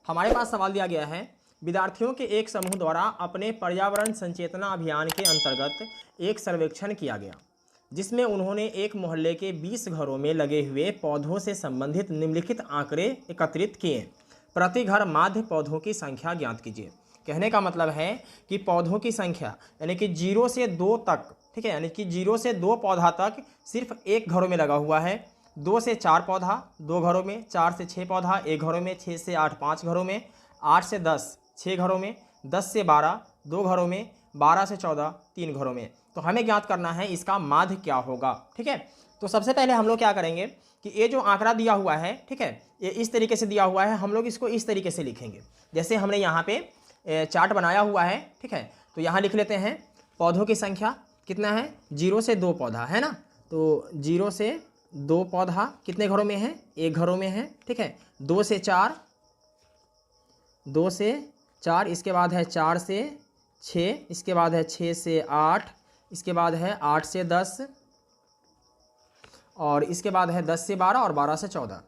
हमारे पास सवाल दिया गया है, विद्यार्थियों के एक समूह द्वारा अपने पर्यावरण संचेतना अभियान के अंतर्गत एक सर्वेक्षण किया गया, जिसमें उन्होंने एक मोहल्ले के 20 घरों में लगे हुए पौधों से संबंधित निम्नलिखित आंकड़े एकत्रित किए। प्रति घर माध्य पौधों की संख्या ज्ञात कीजिए। कहने का मतलब है कि पौधों की संख्या यानी कि 0 से 2 तक, ठीक है, यानी कि 0 से 2 पौधा तक सिर्फ एक घरों में लगा हुआ है, 2 से 4 पौधा 2 घरों में, 4 से 6 पौधा 1 घरों में, 6 से 8 5 घरों में, 8 से 10 6 घरों में, 10 से 12 2 घरों में, 12 से 14 3 घरों में। तो हमें ज्ञात करना है इसका माध्य क्या होगा। ठीक है, तो सबसे पहले हम लोग क्या करेंगे कि ये जो आंकड़ा दिया हुआ है, ठीक है, ये इस तरीके से दिया हुआ है, हम लोग इसको इस तरीके से लिखेंगे जैसे हमने यहाँ पे चार्ट बनाया हुआ है। ठीक है, तो यहाँ लिख लेते हैं पौधों की संख्या कितना है, 0 से 2 पौधा है ना, तो 0 से 2 पौधा कितने घरों में है, 1 घरों में है। ठीक है, 2 से 4 इसके बाद है 4 से 6, इसके बाद है 6 से 8, इसके बाद है 8 से 10 और इसके बाद है 10 से 12 और 12 से 14,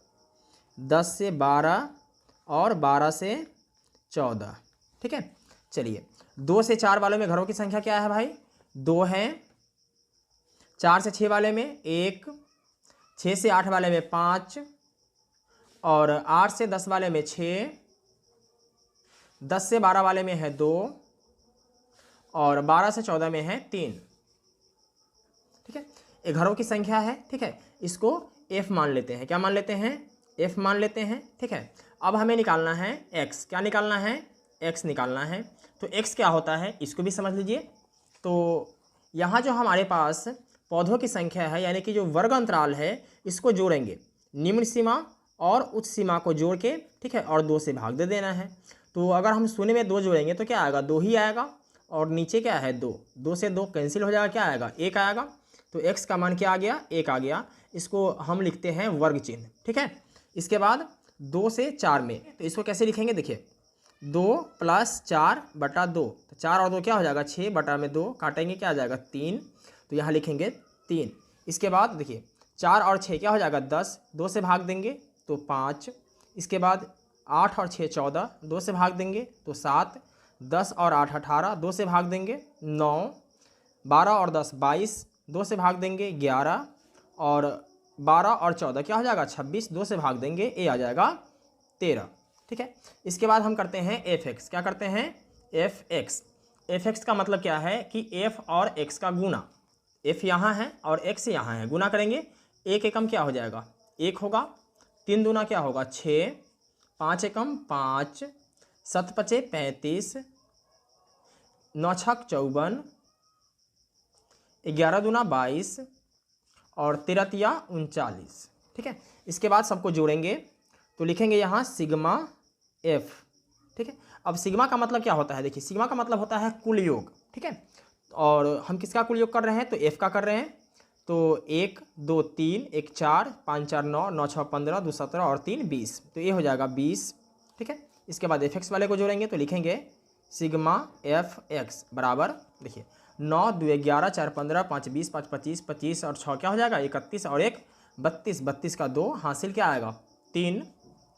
10 से 12 और 12 से 14। ठीक है, चलिए 2 से 4 वाले में घरों की संख्या क्या है भाई, 2 हैं, 4 से 6 वाले में 1, 6 से 8 वाले में 5 और 8 से 10 वाले में 6, 10 से 12 वाले में है 2 और 12 से 14 में है 3। ठीक है, ये घरों की संख्या है। ठीक है, इसको f मान लेते हैं, क्या मान लेते हैं, f मान लेते हैं। ठीक है, अब हमें निकालना है x, क्या निकालना है, x निकालना है। तो x क्या होता है इसको भी समझ लीजिए। तो यहाँ जो हमारे पास पौधों की संख्या है यानी कि जो वर्ग अंतराल है इसको जोड़ेंगे, निम्न सीमा और उच्च सीमा को जोड़ के, ठीक है, और 2 से भाग दे देना है। तो अगर हम शून्य में 2 जोड़ेंगे तो क्या आएगा, 2 ही आएगा और नीचे क्या है 2, 2 से 2 कैंसिल हो जाएगा, क्या आएगा 1 आएगा। तो x का मान क्या आ गया, 1 आ गया। इसको हम लिखते हैं वर्ग चिन्ह। ठीक है, इसके बाद 2 से 4 में, तो इसको कैसे लिखेंगे, देखिए 2 + 4 बटा 2, तो 4 और 2 क्या हो जाएगा 6 बटा में 2 काटेंगे क्या आ जाएगा 3, तो यहाँ लिखेंगे 3। इसके बाद देखिए 4 और 6 क्या हो जाएगा 10, 2 से भाग देंगे तो 5। इसके बाद 8 और 6 14, 2 से भाग देंगे तो 7, 10 और 8 18, 2 से भाग देंगे 9, 12 और 10 22, 2 से भाग देंगे 11 और 12 और 14 क्या हो जाएगा 26, 2 से भाग देंगे ए आ जाएगा 13। ठीक है, इसके बाद हम करते हैं fx, क्या करते हैं fx। fx का मतलब क्या है कि f और x का गुना, f यहाँ है और x यहाँ है, गुना करेंगे, 1 एकम क्या हो जाएगा 1 होगा, 3 दूना क्या होगा 6, 5 एकम 5, 7 पचे 35, 9 छक 54, 11 दूना 22 और 13 तिया 39। ठीक है, इसके बाद सबको जोड़ेंगे तो लिखेंगे यहाँ सिग्मा f। ठीक है, अब सिग्मा का मतलब क्या होता है, देखिए सिग्मा का मतलब होता है कुल योग। ठीक है, और हम किसका कुल योग कर रहे हैं, तो f का कर रहे हैं। तो 1 2 3 1 4 5 4 9 9 6 15 2 17 और 3 20, तो ये हो जाएगा 20। ठीक है, इसके बाद fx वाले को जोड़ेंगे तो लिखेंगे सिग्मा fx बराबर, देखिए 9 2 11 4 15 5 20 5 25 25 और 6 क्या हो जाएगा 31 और 1 32, 32 का 2 हासिल क्या आएगा 3,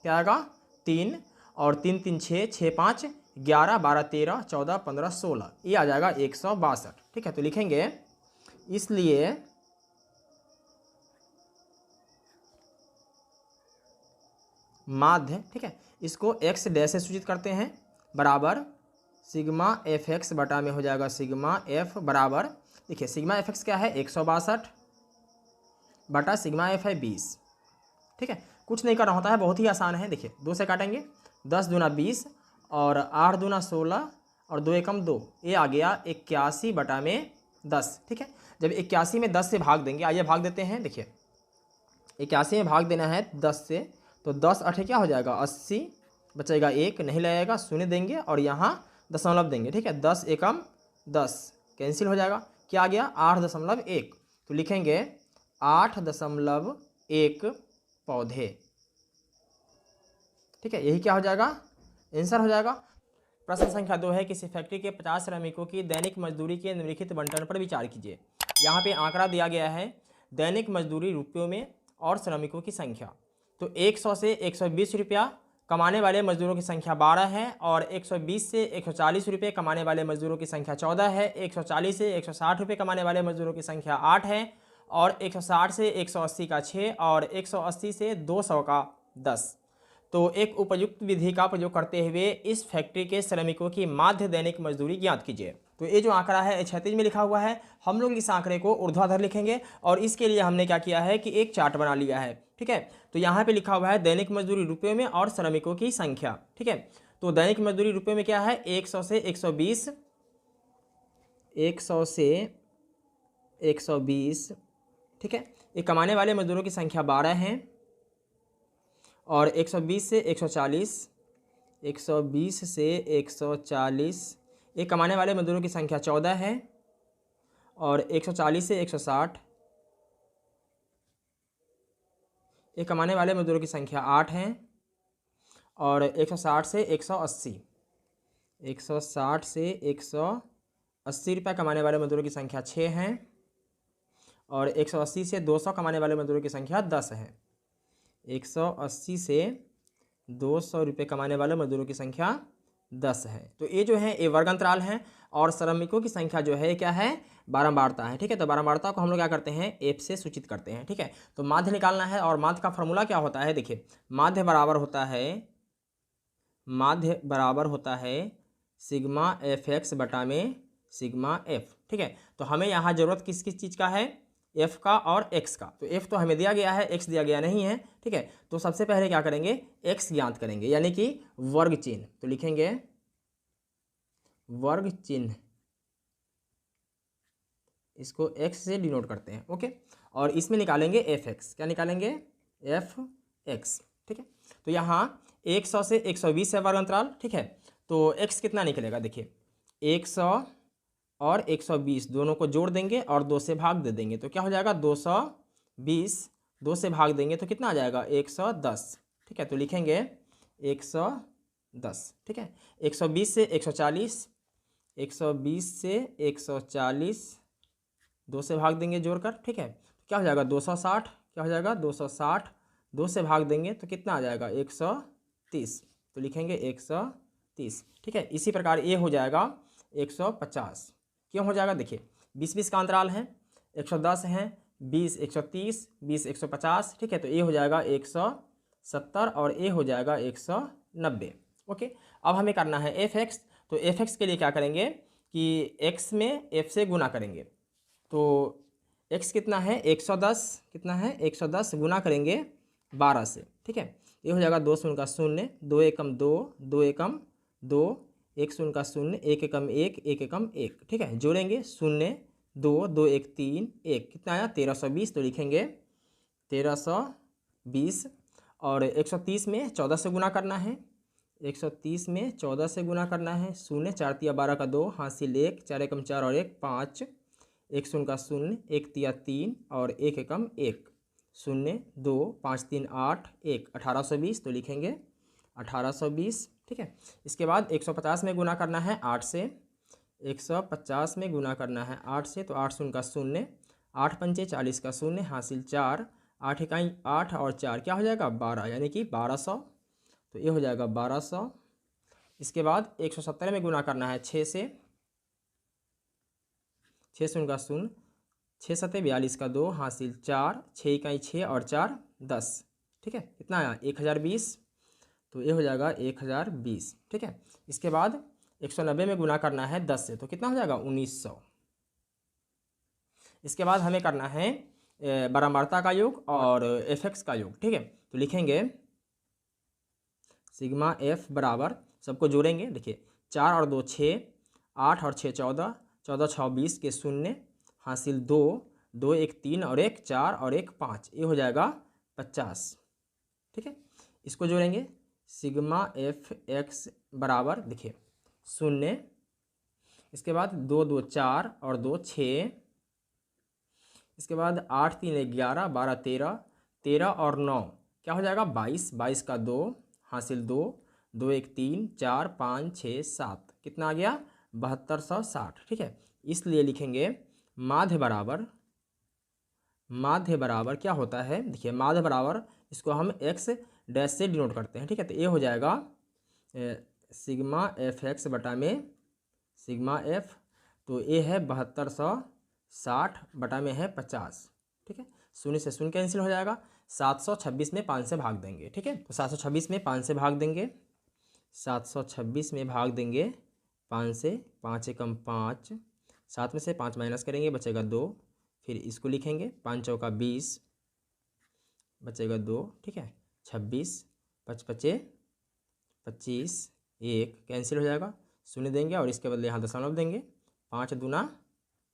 क्या आएगा 3 और 3 3 6 6 5 11 12 13 14 15 16, ये आ जाएगा 162। ठीक है, तो लिखेंगे इसलिए माध्य, ठीक है, इसको x डैश से सूचित करते हैं, बराबर सिग्मा fx बटा में हो जाएगा सिग्मा f बराबर, देखिए सिग्मा fx क्या है 162 बटा सिग्मा f है 20। ठीक है, कुछ नहीं करना होता है, बहुत ही आसान है। देखिए 2 से काटेंगे, 10 दूना 20 और 8 दूना 16 और 2 एकम 2, ये आ गया 81 बटा में 10। ठीक है, जब 81 में 10 से भाग देंगे, आइए भाग देते हैं। देखिए 81 में भाग देना है 10 से, तो 10 8 क्या हो जाएगा 80, बचेगा 1 नहीं लगेगा, शून्य देंगे और यहाँ दशमलव देंगे। ठीक है, 10 एकम 10 कैंसिल हो जाएगा, क्या आ गया 8.1, तो लिखेंगे 8.1 पौधे। ठीक है, यही क्या हो जाएगा आंसर हो जाएगा। प्रश्न संख्या 2 है, किसी फैक्ट्री के 50 श्रमिकों की दैनिक मजदूरी के निम्नलिखित बंटन पर विचार कीजिए। यहाँ पे आंकड़ा दिया गया है दैनिक मजदूरी रुपयों में और श्रमिकों की संख्या। तो 100 से 120 रुपया कमाने वाले मजदूरों की संख्या 12 है और 120 से 140 रुपये कमाने वाले मजदूरों की संख्या 14 है। 140 से 160 रुपये कमाने वाले मजदूरों की संख्या 8 है और 160 से 180 का 6 और 180 से 200 का 10। तो एक उपयुक्त विधि का प्रयोग करते हुए इस फैक्ट्री के श्रमिकों की माध्य दैनिक मजदूरी ज्ञात कीजिए। तो ये जो आंकड़ा है क्षैतिज में लिखा हुआ है, हम लोग इस आंकड़े को ऊर्ध्वाधर लिखेंगे और इसके लिए हमने क्या किया है कि एक चार्ट बना लिया है। ठीक है, तो यहाँ पे लिखा हुआ है दैनिक मजदूरी रुपये में और श्रमिकों की संख्या। ठीक है, तो दैनिक मजदूरी रुपये में क्या है 100 से 120, 100 से 120। ठीक है, ये कमाने वाले मजदूरों की संख्या 12 है और 120 से 140, 120 से 140। ये कमाने वाले मजदूरों की संख्या 14 है और 140 से 160। ये कमाने वाले मजदूरों की संख्या 8 है और 160 से 180। 160 से 180 रुपये कमाने वाले मजदूरों की संख्या 6 है और 180 से 200 कमाने वाले मजदूरों की संख्या 10 है। 180 से 200 रुपये कमाने वाले मजदूरों की संख्या 10 है। तो ये जो है ये वर्ग अंतराल है और श्रमिकों की संख्या जो है क्या है बारंबारता है। ठीक है, तो बारंबारता को हम लोग क्या करते हैं एफ से सूचित करते हैं। ठीक है, तो माध्य निकालना है और माध्य का फॉर्मूला क्या होता है, देखिए माध्य बराबर होता है सिग्मा एफ एक्स बटा में सिग्मा एफ। ठीक है, तो हमें यहाँ जरूरत किस किस चीज़ का है एफ का और एक्स का। तो एफ तो हमें दिया गया है, एक्स दिया गया नहीं है। ठीक है, तो सबसे पहले क्या करेंगे एक्स ज्ञात करेंगे यानी कि वर्ग चिन्ह। तो लिखेंगे वर्ग चिन्ह, इसको एक्स से डिनोट करते हैं। ओके, और इसमें निकालेंगे एफ एक्स। क्या निकालेंगे एफ एक्स। ठीक है, तो यहाँ 100 से 120 है वर्ग अंतराल। ठीक है, तो एक्स कितना निकलेगा देखिए 100 और 120 दोनों को जोड़ देंगे और 2 से भाग दे देंगे तो क्या हो जाएगा 220। 2 से भाग देंगे तो कितना आ जाएगा 110। ठीक है, तो लिखेंगे 110। ठीक है, 120 से 140, 120 से 140 2 से भाग देंगे जोड़कर। ठीक है, तो क्या हो जाएगा 260। क्या हो जाएगा 260। 2 से भाग देंगे तो कितना आ जाएगा 130। तो लिखेंगे 130। ठीक है, इसी प्रकार ये हो जाएगा 150। क्यों हो जाएगा देखिए 20-20 का अंतराल है, 110 है, 20 130, 20 150। ठीक है, तो ये हो जाएगा 170 और ये हो जाएगा 190। ओके, अब हमें करना है एफ एक्स। तो एफ एक्स के लिए क्या करेंगे कि एक्स में एफ से गुना करेंगे। तो एक्स कितना है 110, कितना है 110 गुना करेंगे 12 से। ठीक है, ये हो जाएगा 2 शून्य का 0, 2 एकम 2, 2 एकम 2, 1 शून्य का 0, 1 एकम 1, 1 एकम 1। ठीक है, जोड़ेंगे 0 2, 2 1 3 1, कितना आया 1320। तो लिखेंगे 1320 और 130 में 14 से गुना करना है। 130 में 14 से गुना करना है। 0 4 तिया 12 का 2, हासिल 1, 4 एकम 4 और 1 5, 1 शून्य का 0, 1 तिया 3 और 1 एकम 1, 0 2 5 3 8 1, 1820। तो लिखेंगे 1820। ठीक है, इसके बाद 150 में गुना करना है 8 से। 150 में गुना करना है 8 से, तो 8 शून्य का 0, 8 पंचे 40 का 0, हासिल 4, 8 इकाई 8 और 4 क्या हो जाएगा 12 यानी कि 1200। तो ये हो जाएगा 1200। इसके बाद 170 में गुना करना है 6 से। 6 शून्य का 0, 6 सत्ते 42 का 2, हासिल 4, 6 इकाई 6 और 4 10। ठीक है, कितना आया 1020। तो ये हो जाएगा 1020। ठीक है, इसके बाद 190 में गुना करना है 10 से, तो कितना हो जाएगा 1900। इसके बाद हमें करना है बारंबारता का योग और एफ एक्स का योग। ठीक है, तो लिखेंगे सिग्मा एफ बराबर, सबको जोड़ेंगे देखिए 4 और 2 6, 8 और 6 14, 14 6 20 के 0, हासिल 2, 2 1 3 और 1 4 और 1 5, ये हो जाएगा 50। ठीक है, इसको जोड़ेंगे सिग्मा एफ एक्स बराबर देखिए 0, इसके बाद 2 2 4 और 2 6, इसके बाद 8 3 11, 12 13, 13 और 9 क्या हो जाएगा 22, 22 का 2, हासिल 2, 2 1 3 4 5 6 7, कितना आ गया 7260। ठीक है, इसलिए लिखेंगे माध्य बराबर क्या होता है देखिए माध्य बराबर, इसको हम एक्स डैश से डिनोट करते हैं, ठीक है। तो ये हो जाएगा सिग्मा एफ एक्स बटा में सिग्मा एफ, तो ये है 7260 बटा में है 50, ठीक है। शून्य से शून्य कैंसिल हो जाएगा, 726 में 5 से भाग देंगे, ठीक है। तो 726 में 5 से भाग देंगे, 726 में भाग देंगे 5 से, 5 एकम 5, 7 में से 5 माइनस करेंगे बचेगा 2, फिर इसको लिखेंगे 5 चौका 20 बचेगा 2, ठीक है। 26 5 पचे 25, 1 कैंसिल हो जाएगा, शून्य देंगे और इसके बदले यहाँ दशमलव देंगे, 5 दूना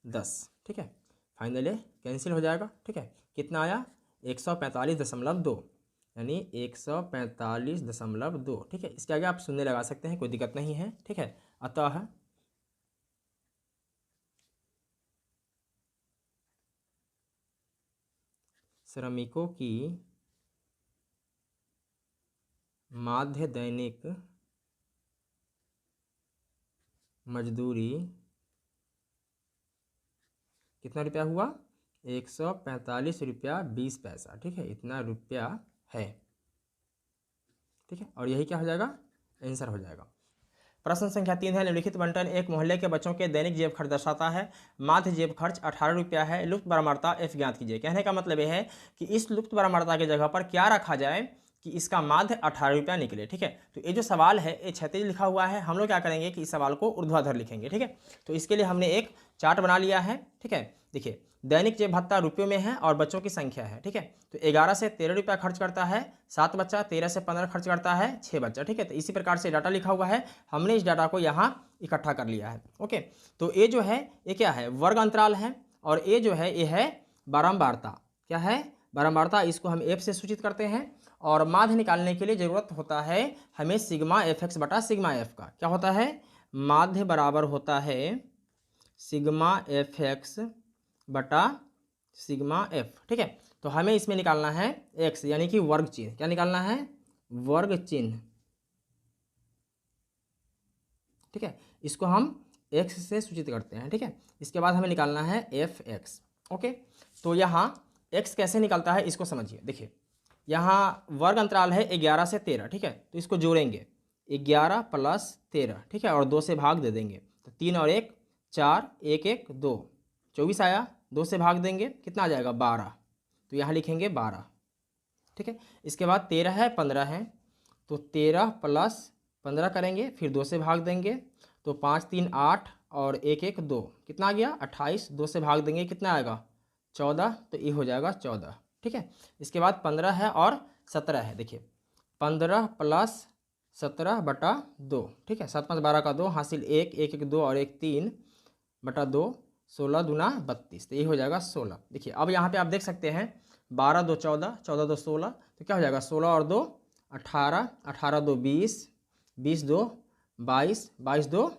10, ठीक है। फाइनली कैंसिल हो जाएगा, ठीक है। कितना आया 145.2, यानी 145.2, ठीक है। इसके आगे आप शून्य लगा सकते हैं, कोई दिक्कत नहीं है, ठीक है। अतः श्रमिकों की माध्य दैनिक मजदूरी कितना रुपया हुआ, 145 रुपया 20 पैसा, ठीक है। इतना रुपया है, ठीक है। और यही क्या हो जाएगा, आंसर हो जाएगा। प्रश्न संख्या 3 है, निम्नलिखित बंटन एक मोहल्ले के बच्चों के दैनिक जेब खर्च दर्शाता है। माध्य जेब खर्च 18 रुपया है। लुप्त बरामरता एफ ज्ञात कीजिए। कहने का मतलब यह है कि इस लुप्त बरामरता की जगह पर क्या रखा जाए कि इसका माध्य 18 रुपया निकले, ठीक है। तो ये जो सवाल है ये क्षैतिज लिखा हुआ है, हम लोग क्या करेंगे कि इस सवाल को ऊर्ध्वाधर लिखेंगे, ठीक है। तो इसके लिए हमने एक चार्ट बना लिया है, ठीक है। देखिए दैनिक जेब भत्ता रुपयों में है और बच्चों की संख्या है, ठीक है। तो 11 से 13 रुपया खर्च करता है 7 बच्चा, 13 से 15 खर्च करता है 6 बच्चा, ठीक है। तो इसी प्रकार से डाटा लिखा हुआ है, हमने इस डाटा को यहाँ इकट्ठा कर लिया है, ओके। तो ये जो है ये क्या है, वर्ग अंतराल है, और ये जो है ये है बारंबारता, क्या है, बारंबारता। इसको हम एफ से सूचित करते हैं। और माध्य निकालने के लिए जरूरत होता है हमें सिग्मा एफ एक्स बटा सिग्मा एफ का। क्या होता है, माध्य बराबर होता है सिग्मा एफ एक्स बटा सिग्मा एफ, ठीक है। तो हमें इसमें निकालना है एक्स, यानी कि वर्ग चिन्ह। क्या निकालना है, वर्ग चिन्ह, ठीक है। इसको हम एक्स से सूचित करते हैं, ठीक है। इसके बाद हमें निकालना है एफ एक्स, ओके। तो यहाँ एक्स कैसे निकलता है इसको समझिए। देखिए यहाँ वर्ग अंतराल है 11 से 13, ठीक है। तो इसको जोड़ेंगे 11 + 13, ठीक है, और 2 से भाग दे देंगे। तो 3 और 1 4, 1 1 2, 24 आया, 2 से भाग देंगे कितना आ जाएगा 12, तो यहाँ लिखेंगे 12, ठीक है। इसके बाद 13 है 15 है, तो 13 + 15 करेंगे, फिर 2 से भाग देंगे, तो 5 3 8 और 1 1 2, कितना आ गया 28, 2 से भाग देंगे कितना आएगा 14, तो ये हो जाएगा 14, ठीक है। इसके बाद 15 है और 17 है। देखिए 15 + 17 बटा 2, ठीक है। 7 5 12 का 2 हासिल 1 1 1 2 और 1 3 बटा 2, 16 दूना 32, तो ये हो जाएगा 16। देखिए अब यहाँ पे आप देख सकते हैं 12 2 14, 14 2 16, तो क्या हो जाएगा 16 और 2 18, 18 2 20, 20 2 22, 22 2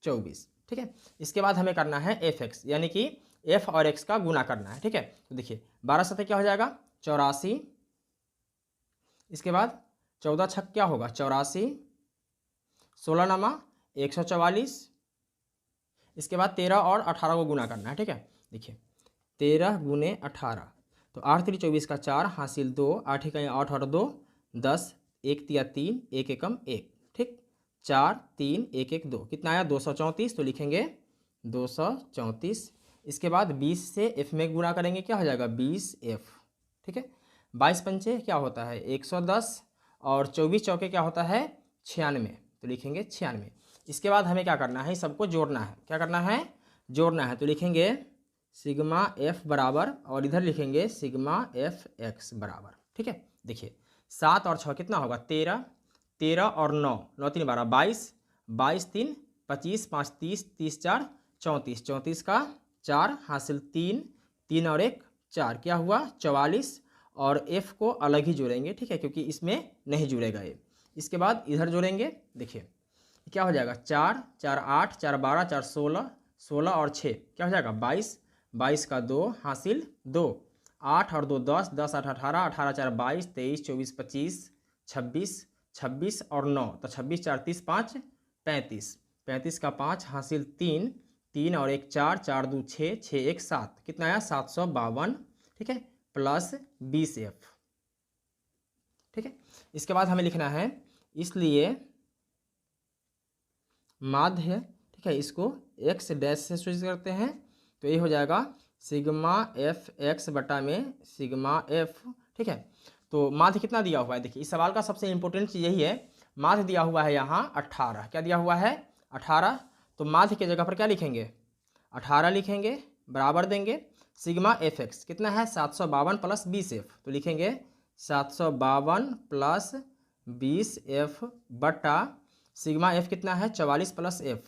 24, ठीक है। इसके बाद हमें करना है एफ एक्स, यानी कि एफ और एक्स का गुना करना है, ठीक है। तो देखिए 12 7 क्या हो जाएगा 84, इसके बाद 14 छक क्या होगा 84, 16 नमा 144, इसके बाद 13 और 18 को गुना करना है, ठीक है। देखिए 13 गुने 18, तो 8 3 24 का 4 हासिल 2, 8 1 8 और 2 10, 1 3 3, 1 एकम 1, ठीक, 4 3 1 1 2, कितना आया 234, तो लिखेंगे 234। इसके बाद 20 से एफ में गुणा करेंगे, क्या हो जाएगा 20 एफ, ठीक है। 22 पंचे क्या होता है 110, और 24 चौके क्या होता है 96, तो लिखेंगे 96। इसके बाद हमें क्या करना है, सबको जोड़ना है। क्या करना है, जोड़ना है, तो लिखेंगे सिग्मा एफ बराबर, और इधर लिखेंगे सिग्मा एफ एक्स बराबर, ठीक है। देखिए 7 और 6 कितना होगा 13, 13 और 9, 9 3 12, 22, 22 3 25, 5 30, 30 4 34, 34 का 4 हासिल 3, 3 और 1 4, क्या हुआ 44, और एफ को अलग ही जोड़ेंगे, ठीक है, क्योंकि इसमें नहीं जुड़ेगा ये। इसके बाद इधर जोड़ेंगे, देखिए क्या हो जाएगा 4 4 8, 4 12, 4 16, 16 और 6 क्या हो जाएगा 22, 22 का 2 हासिल 2, 8 और 2 10, 10 8 18, 18 4 22, 23 24 25, 26, 26 और 9, तो 26 4 30 5 35, 35 का 5 हासिल 3, 3 और 1 4, 4 2 6, 6 1 7, कितना आया 752, ठीक है, + 20 एफ, ठीक है। इसके बाद हमें लिखना है इसलिए माध्य, ठीक है, इसको एक्स डैश से सूचित करते हैं, तो ये हो जाएगा सिग्मा एफ एक्स बटा में सिग्मा एफ, ठीक है। तो माध्य कितना दिया हुआ है, देखिए इस सवाल का सबसे इंपॉर्टेंट चीज़ यही है, माध्य दिया हुआ है यहाँ 18, क्या दिया हुआ है 18, तो माध्य की जगह पर क्या लिखेंगे 18 लिखेंगे, बराबर देंगे सिग्मा एफ एक्स कितना है 752 प्लस 20 एफ, तो लिखेंगे 752 प्लस 20 एफ बटा सिग्मा एफ कितना है 44 प्लस एफ,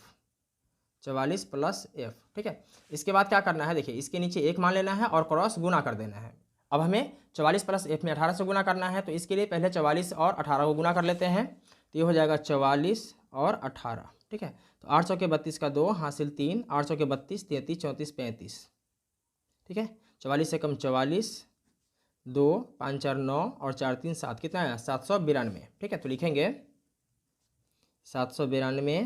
44 प्लस एफ, ठीक है। इसके बाद क्या करना है, देखिए इसके नीचे एक मान लेना है और क्रॉस गुना कर देना है। अब हमें 44 प्लस एफ में 18 से गुना करना है, तो इसके लिए पहले 44 और 18 को गुना कर लेते हैं, तो ये हो जाएगा 44 और 18, ठीक है। तो 8 चौके 32 का 2 हासिल 3, 8 चौके 32, 33, 34, 35, ठीक है। 44 से कम 44, 2 5 4 9 और 4 3 7, कितना है 792, ठीक है। तो लिखेंगे 792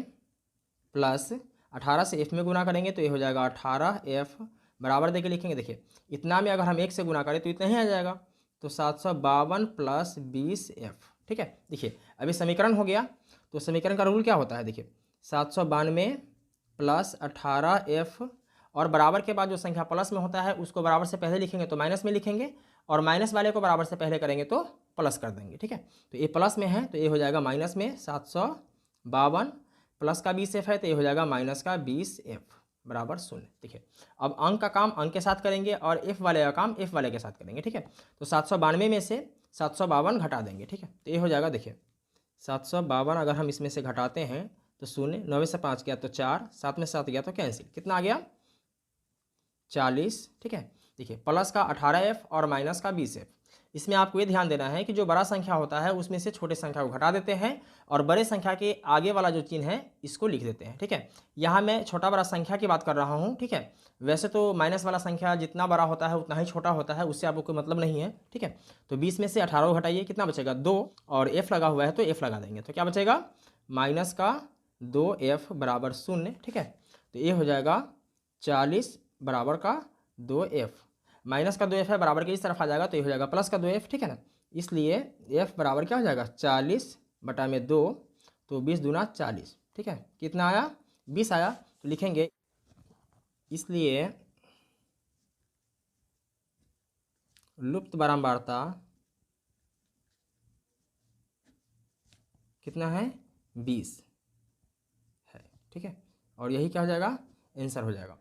प्लस 18 से एफ में गुना करेंगे तो ये हो जाएगा 18 एफ, बराबर देके लिखेंगे, देखिए इतना में अगर हम 1 से गुना करें तो इतना ही आ जाएगा, तो 752 प्लस 20 एफ, ठीक है। देखिए अभी समीकरण हो गया, तो समीकरण का रूल क्या होता है, देखिए 792 प्लस 18 एफ और बराबर के बाद जो संख्या प्लस में होता है उसको बराबर से पहले लिखेंगे तो माइनस में लिखेंगे, और माइनस वाले को बराबर से पहले करेंगे तो प्लस कर देंगे, ठीक है। तो ये प्लस में है तो ये हो जाएगा माइनस में 752 प्लस का 20 एफ है तो ये हो जाएगा माइनस का 20 एफ बराबर 0। देखिए अब अंक का काम अंक के साथ करेंगे और एफ वाले का काम एफ वाले के साथ करेंगे, ठीक है। तो 792 में से 752 घटा देंगे, ठीक है। तो ये हो जाएगा, देखिए 752 अगर हम इसमें से घटाते हैं तो 0, 9 में से 5 गया तो 4, 7 में 7 गया तो कैंसिल, कितना आ गया 40, ठीक है। देखिए प्लस का 18F और माइनस का 20F। इसमें आपको ये ध्यान देना है कि जो बड़ा संख्या होता है उसमें से छोटे संख्या को घटा देते हैं और बड़े संख्या के आगे वाला जो चिन्ह है इसको लिख देते हैं, ठीक है। यहाँ मैं छोटा बड़ा संख्या की बात कर रहा हूँ, ठीक है। वैसे तो माइनस वाला संख्या जितना बड़ा होता है उतना ही छोटा होता है, उससे आपको कोई मतलब नहीं है, ठीक है। तो 20 में से 18 को घटाइए, कितना बचेगा 2, और F लगा हुआ है तो F लगा देंगे, तो क्या बचेगा माइनस का 2F बराबर 0, ठीक है। तो ये हो जाएगा 40 बराबर का 2F, माइनस का 2F है बराबर के इस तरफ आ जाएगा तो ये हो जाएगा प्लस का 2F, ठीक है ना। इसलिए F बराबर क्या हो जाएगा 40 बटा में 2, तो 20 दूना 40, ठीक है। कितना आया 20 आया, तो लिखेंगे इसलिए लुप्त बारंबारता कितना है 20 है, ठीक है। और यही क्या हो जाएगा आंसर हो जाएगा।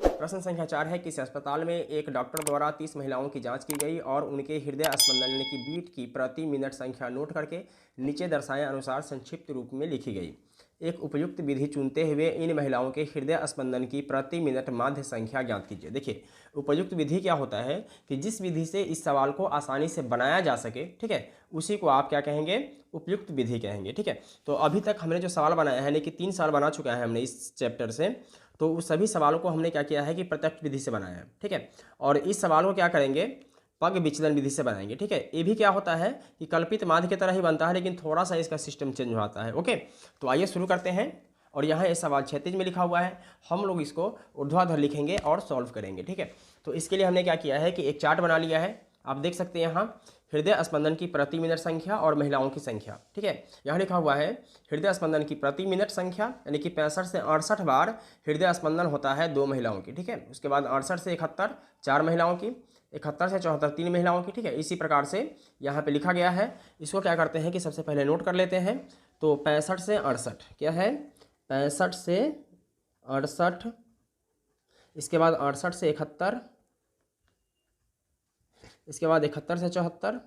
प्रश्न संख्या 4 है, किसी अस्पताल में एक डॉक्टर द्वारा 30 महिलाओं की जांच की गई और उनके हृदय स्पंदन यानी कि बीट की प्रति मिनट संख्या नोट करके नीचे दर्शाए अनुसार संक्षिप्त रूप में लिखी गई। एक उपयुक्त विधि चुनते हुए इन महिलाओं के हृदय स्पंदन की प्रति मिनट माध्य संख्या ज्ञात कीजिए। देखिए उपयुक्त विधि क्या होता है कि जिस विधि से इस सवाल को आसानी से बनाया जा सके, ठीक है, उसी को आप क्या कहेंगे उपयुक्त विधि कहेंगे, ठीक है। तो अभी तक हमने जो सवाल बनाया है यानी कि 3 सवाल बना चुका है हमने इस चैप्टर से, तो उस सभी सवालों को हमने क्या किया है कि प्रत्यक्ष विधि से बनाया है, ठीक है। और इस सवाल को क्या करेंगे पग विचलन विधि से बनाएंगे, ठीक है। ये भी क्या होता है कि कल्पित माध्य की तरह ही बनता है लेकिन थोड़ा सा इसका सिस्टम चेंज हो आता है, ओके। तो आइए शुरू करते हैं। और यहाँ ये सवाल क्षैतिज में लिखा हुआ है, हम लोग इसको ऊर्ध्वाधर लिखेंगे और सॉल्व करेंगे, ठीक है। तो इसके लिए हमने क्या किया है कि एक चार्ट बना लिया है, आप देख सकते हैं यहाँ हृदय स्पंदन की प्रति मिनट संख्या और महिलाओं की संख्या, ठीक है। यहाँ लिखा हुआ है हृदय स्पंदन की प्रति मिनट संख्या यानी कि 65 से 68 बार हृदय स्पंदन होता है 2 महिलाओं की, ठीक है। उसके बाद 68 से 71 4 महिलाओं की, 71 से 74 3 महिलाओं की, ठीक है। इसी प्रकार से यहाँ पे लिखा गया है। इसको क्या करते हैं कि सबसे पहले नोट कर लेते हैं। तो 65 से 68 क्या है 65 से 68, इसके बाद 68 से 71, इसके बाद 71 से 74,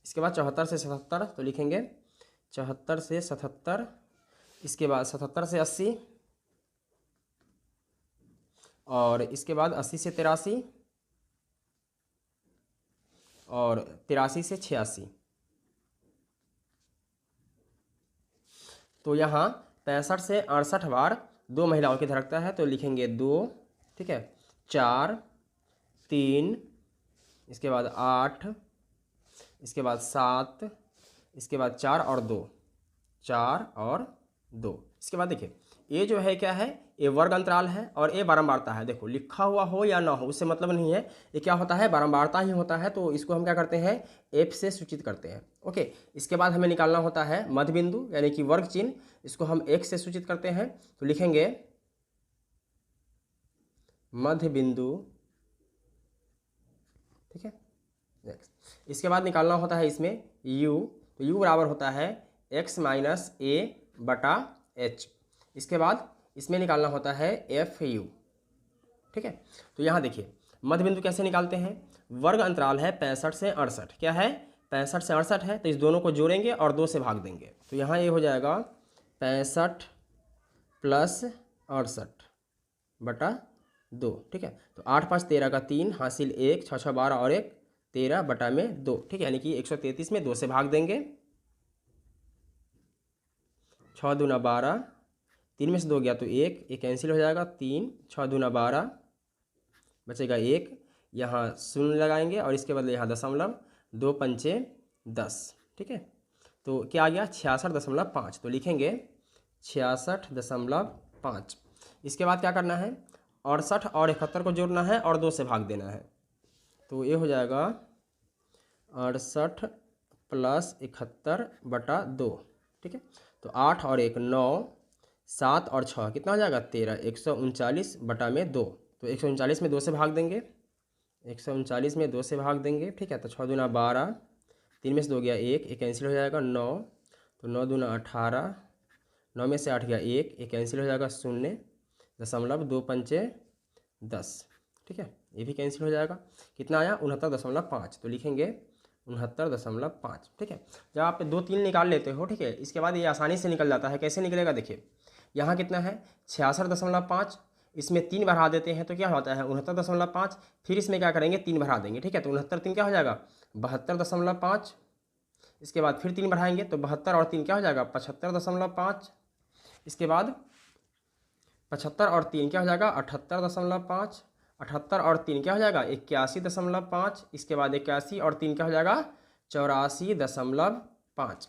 इसके बाद 74 से 77, तो लिखेंगे 74 से 77, इसके बाद 77 से 80, और इसके बाद 80 से 83, और 83 से 86। तो यहाँ 65 से 68 बार 2 महिलाओं की धड़कता है तो लिखेंगे 2, ठीक है, 4 3, इसके बाद 8, इसके बाद 7, इसके बाद 4 और 2, 4 और 2। इसके बाद देखिए ए जो है क्या है, ए वर्ग अंतराल है और ए बारंबारता है। देखो लिखा हुआ हो या ना हो उससे मतलब नहीं है, ये क्या होता है, बारंबारता ही होता है। तो इसको हम क्या करते हैं, एफ से सूचित करते हैं। ओके, इसके बाद हमें निकालना होता है मध्य बिंदु यानी कि वर्ग चिन्ह, इसको हम एक्स से सूचित करते हैं। तो लिखेंगे मध्य बिंदु, ठीक है। नेक्स्ट इसके बाद निकालना होता है इसमें u, तो u बराबर होता है x माइनस ए बटा एच। इसके बाद इसमें निकालना होता है एफ यू, ठीक है। तो यहाँ देखिए मध्य बिंदु कैसे निकालते हैं, वर्ग अंतराल है 65 से 68, क्या है 65 से 68 है, तो इस दोनों को जोड़ेंगे और 2 से भाग देंगे। तो यहाँ ये हो जाएगा 65 प्लस 68 बटा 2, ठीक है। तो 8 5 13 का 3 हासिल 1, 6 6 12 और 1 13 बटा में 2, ठीक है। यानी कि 133 में 2 से भाग देंगे, 6 दूना 12, 3 में से 2 गया तो 1, ये कैंसिल हो जाएगा, 3 6 दूना 12 बचेगा 1, यहाँ शून्य लगाएंगे और इसके बदले यहाँ दशमलव, 2 पंचे 10, ठीक है। तो क्या आ गया 66.5, तो लिखेंगे 66.5। इसके बाद क्या करना है, 68 और 71 को जोड़ना है और 2 से भाग देना है। तो ये हो जाएगा 68 प्लस 71 बटा 2, ठीक है। तो 8 और 1 9, 7 और 6 कितना हो जाएगा 13, 139 बटा में 2। तो 139 में 2 से भाग देंगे, 139 में 2 से भाग देंगे, ठीक है। तो 6 दूना 12, 3 में से 2 गया 1, ये कैंसिल हो जाएगा 9, तो 9 दूना 18, 9 में से 8 गया 1, ये कैंसिल हो जाएगा 0 दशमलव, 2 पंचे 10, ठीक है। ये भी कैंसिल हो जाएगा, कितना आया 69.5। तो लिखेंगे 69.5, ठीक है। जब आप 2 3 निकाल लेते हो, ठीक है, इसके बाद ये आसानी से निकल जाता है। कैसे निकलेगा देखिए, यहाँ कितना है 66.5, इसमें 3 बढ़ा देते हैं तो क्या होता है 69.5, फिर इसमें क्या करेंगे 3 बढ़ा देंगे, ठीक है। तो 69 3 क्या हो जाएगा 72.5, इसके बाद फिर 3 बढ़ाएंगे तो 72 और 3 क्या हो जाएगा 75.5, इसके बाद 75 और 3 क्या हो जाएगा 78.5, 78 और 3 क्या हो जाएगा 81.5, इसके बाद 81 और 3 क्या हो जाएगा 84.5।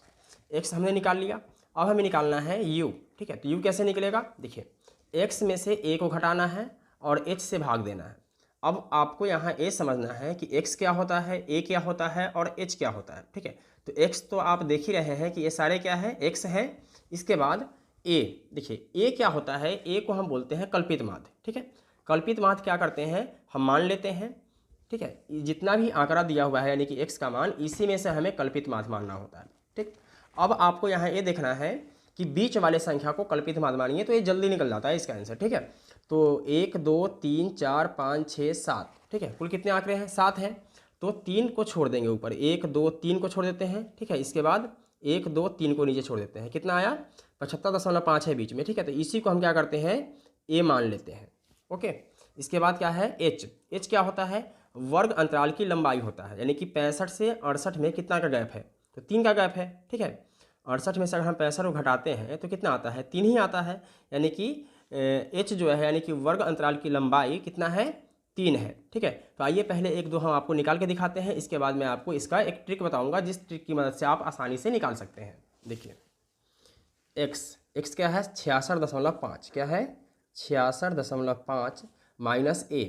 एक्स हमने निकाल लिया। अब हमें निकालना है u, ठीक है। तो u कैसे निकलेगा देखिए, x में से a को घटाना है और h से भाग देना है। अब आपको यहाँ a समझना है कि x क्या होता है, a क्या होता है और h क्या होता है, ठीक है। तो x तो आप देख ही रहे हैं कि ये सारे क्या है x है। इसके बाद a, देखिए a क्या होता है, a को हम बोलते हैं कल्पित माध्य, ठीक है। कल्पित माध्य क्या करते हैं, हम मान लेते हैं, ठीक है, जितना भी आंकड़ा दिया हुआ है यानी कि x का मान, इसी में से हमें कल्पित माध्य मानना होता है, ठीक। अब आपको यहाँ ये देखना है कि बीच वाले संख्या को कल्पित माध्य मानिए तो ये जल्दी निकल जाता है इसका आंसर, ठीक है। तो 1 2 3 4 5 6 7, ठीक है, कुल कितने आंकड़े हैं 7 हैं। तो 3 को छोड़ देंगे ऊपर, 1 2 3 को छोड़ देते हैं, ठीक है। इसके बाद 1 2 3 को नीचे छोड़ देते हैं, कितना आया 75.5 है बीच में, ठीक है। तो इसी को हम क्या करते हैं a मान लेते हैं, ओके। इसके बाद क्या है h, h क्या होता है वर्ग अंतराल की लंबाई होता है, यानी कि 65 से 68 में कितना का गैप है, तो 3 का गैप है, ठीक है। 68 में से अगर हम 65 को घटाते हैं तो कितना आता है 3 ही आता है, यानी कि h जो है यानी कि वर्ग अंतराल की लंबाई कितना है 3 है, ठीक है। तो आइए पहले 1 2 हम आपको निकाल के दिखाते हैं, इसके बाद मैं आपको इसका एक ट्रिक बताऊंगा जिस ट्रिक की मदद से आप आसानी से निकाल सकते हैं। देखिए x क्या है 66.5, क्या है 66.5 माइनस a,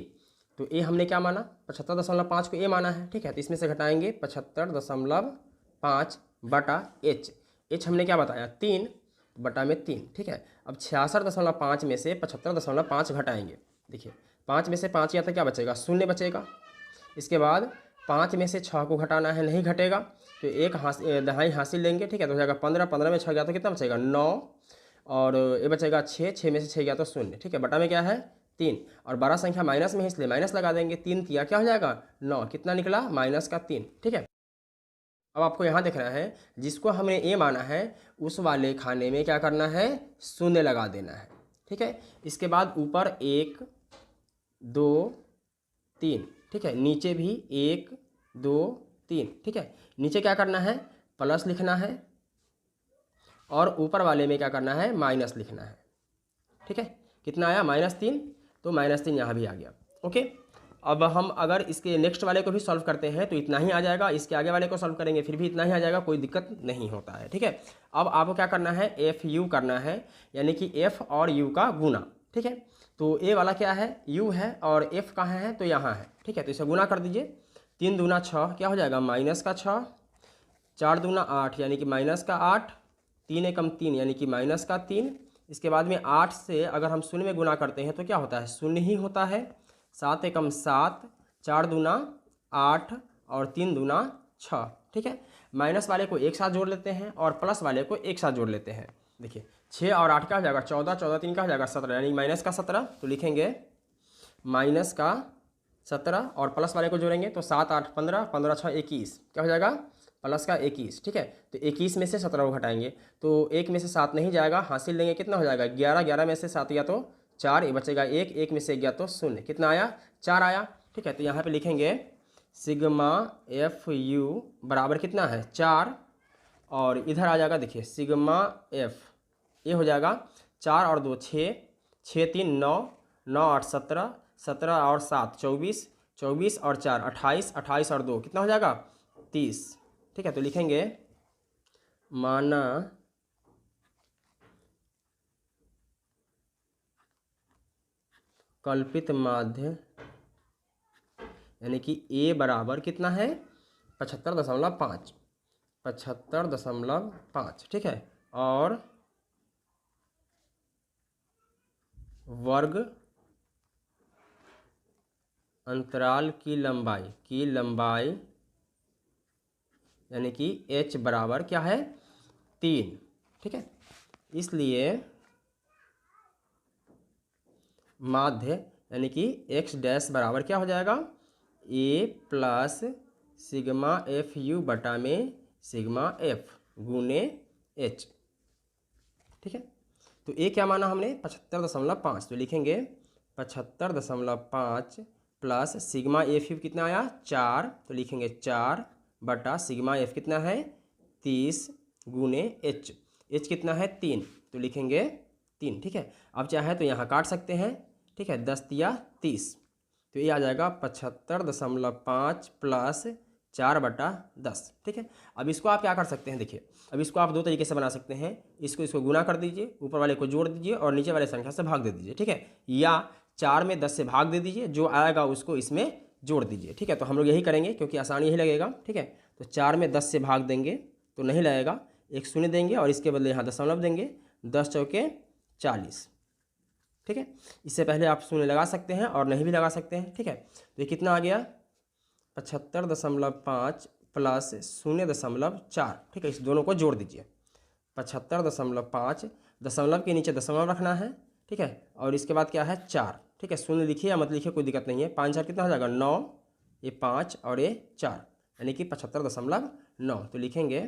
तो a हमने क्या माना 75.5 को a माना है, ठीक है। तो इसमें से घटाएंगे 75.5 बटा h हमने क्या बताया 3 बटा में 3, ठीक है। अब 66.5 में से 75.5 घटाएंगे, देखिए 5 में से 5 गया तो क्या बचेगा 0 बचेगा। इसके बाद 5 में से 6 को घटाना है, नहीं घटेगा तो एक दहाई हासिल लेंगे, ठीक है। तो हो जाएगा 15, 15 में 6 गया तो कितना बचेगा 9, और ये बचेगा 6, 6 में से 6 गया तो 0, ठीक है। बटा में क्या है 3, और 12 संख्या माइनस में है इसलिए माइनस लगा देंगे, 3 तिया क्या हो जाएगा 9, कितना निकला -3, ठीक है। अब आपको यहाँ देखना है जिसको हमने a माना है उस वाले खाने में क्या करना है 0 लगा देना है, ठीक है। इसके बाद ऊपर 1 2 3, ठीक है, नीचे भी 1 2 3, ठीक है। नीचे क्या करना है प्लस लिखना है और ऊपर वाले में क्या करना है माइनस लिखना है, ठीक है। कितना आया -3, तो -3 यहाँ भी आ गया, ओके। अब हम अगर इसके नेक्स्ट वाले को भी सॉल्व करते हैं तो इतना ही आ जाएगा, इसके आगे वाले को सॉल्व करेंगे फिर भी इतना ही आ जाएगा, कोई दिक्कत नहीं होता है। ठीक है, अब आपको क्या करना है, एफ यू करना है, यानी कि एफ और यू का गुना। ठीक है, तो ए वाला क्या है, यू है, और एफ कहाँ है, तो यहाँ है। ठीक है, तो इसे गुना कर दीजिए। 3 दूना 6 क्या हो जाएगा, माइनस का 6, 4 दूना 8 यानी कि माइनस का 8, 3 एकम 3 यानी कि माइनस का 3। इसके बाद में 8 से अगर हम शून्य में गुना करते हैं तो क्या होता है, शून्य ही होता है। 7 एकम 7, 4 दूना 8 और 3 दूना 6। ठीक है, माइनस वाले को एक साथ जोड़ लेते हैं और प्लस वाले को एक साथ जोड़ लेते हैं। देखिए 6 और 8 का हो जाएगा 14, 14 3 का हो जाएगा 17, यानी माइनस का 17। तो लिखेंगे माइनस का 17 और प्लस वाले को जोड़ेंगे तो 7 8 15, 15 6 21, क्या हो जाएगा, प्लस का 21। ठीक है, तो 21 में से 17 को घटाएंगे तो 1 में से 7 नहीं जाएगा, हासिल लेंगे कितना हो जाएगा 11, 11 में से 7 गया तो 4, ये बचेगा 1, 1 में से गया तो 0, कितना आया, 4 आया। ठीक है, तो यहाँ पे लिखेंगे सिग्मा एफ यू बराबर कितना है, 4, और इधर आ जाएगा देखिए सिग्मा एफ, ये हो जाएगा 4 और 2 6, 6 3 9, 9 8 17, 17 और 7 24, 24 और 4 28, 28 और 2 कितना हो जाएगा 30। ठीक है, तो लिखेंगे माना कल्पित माध्य यानी कि ए बराबर कितना है 75.5, 75.5। ठीक है, और वर्ग अंतराल की लंबाई यानी कि h बराबर क्या है 3। ठीक है, इसलिए माध्य यानी कि x डैश बराबर क्या हो जाएगा, a plus sigma F you बटा में सिग्मा एफ गुने h। ठीक है, तो a क्या माना हमने 75.5, तो लिखेंगे 75.5 प्लस सिग्मा एफ यू कितना आया 4, तो लिखेंगे 4 बटा सिग्मा एफ कितना है 30 गुने h, h कितना है 3, तो लिखेंगे 3। ठीक है, अब चाहे तो यहाँ काट सकते हैं। ठीक है, 10 या 30, तो ये आ जाएगा 75.5 प्लस 4 बटा 10। ठीक है, अब इसको आप क्या कर सकते हैं, देखिए अब इसको आप दो तरीके से बना सकते हैं, इसको गुना कर दीजिए, ऊपर वाले को जोड़ दीजिए और नीचे वाले संख्या से भाग दे दीजिए। ठीक है, या 4 में 10 से भाग दे दीजिए, जो आएगा उसको इसमें जोड़ दीजिए। ठीक है, तो हम लोग यही करेंगे क्योंकि आसान यही लगेगा। ठीक है, तो 4 में 10 से भाग देंगे तो नहीं लगेगा, एक शून्य देंगे और इसके बदले यहाँ दशमलव देंगे, 10 चौके 40। ठीक है, इससे पहले आप शून्य लगा सकते हैं और नहीं भी लगा सकते हैं। ठीक है, तो ये कितना आ गया 75.5 प्लस 0.4। ठीक है, इस दोनों को जोड़ दीजिए, 75.5, दशमलव के नीचे दशमलव रखना है। ठीक है, और इसके बाद क्या है 4। ठीक है, शून्य लिखिए या मत लिखिए कोई दिक्कत नहीं है, 5 4 कितना हो जाएगा 9, ये 5 और ये 4 यानी कि 75.9, तो लिखेंगे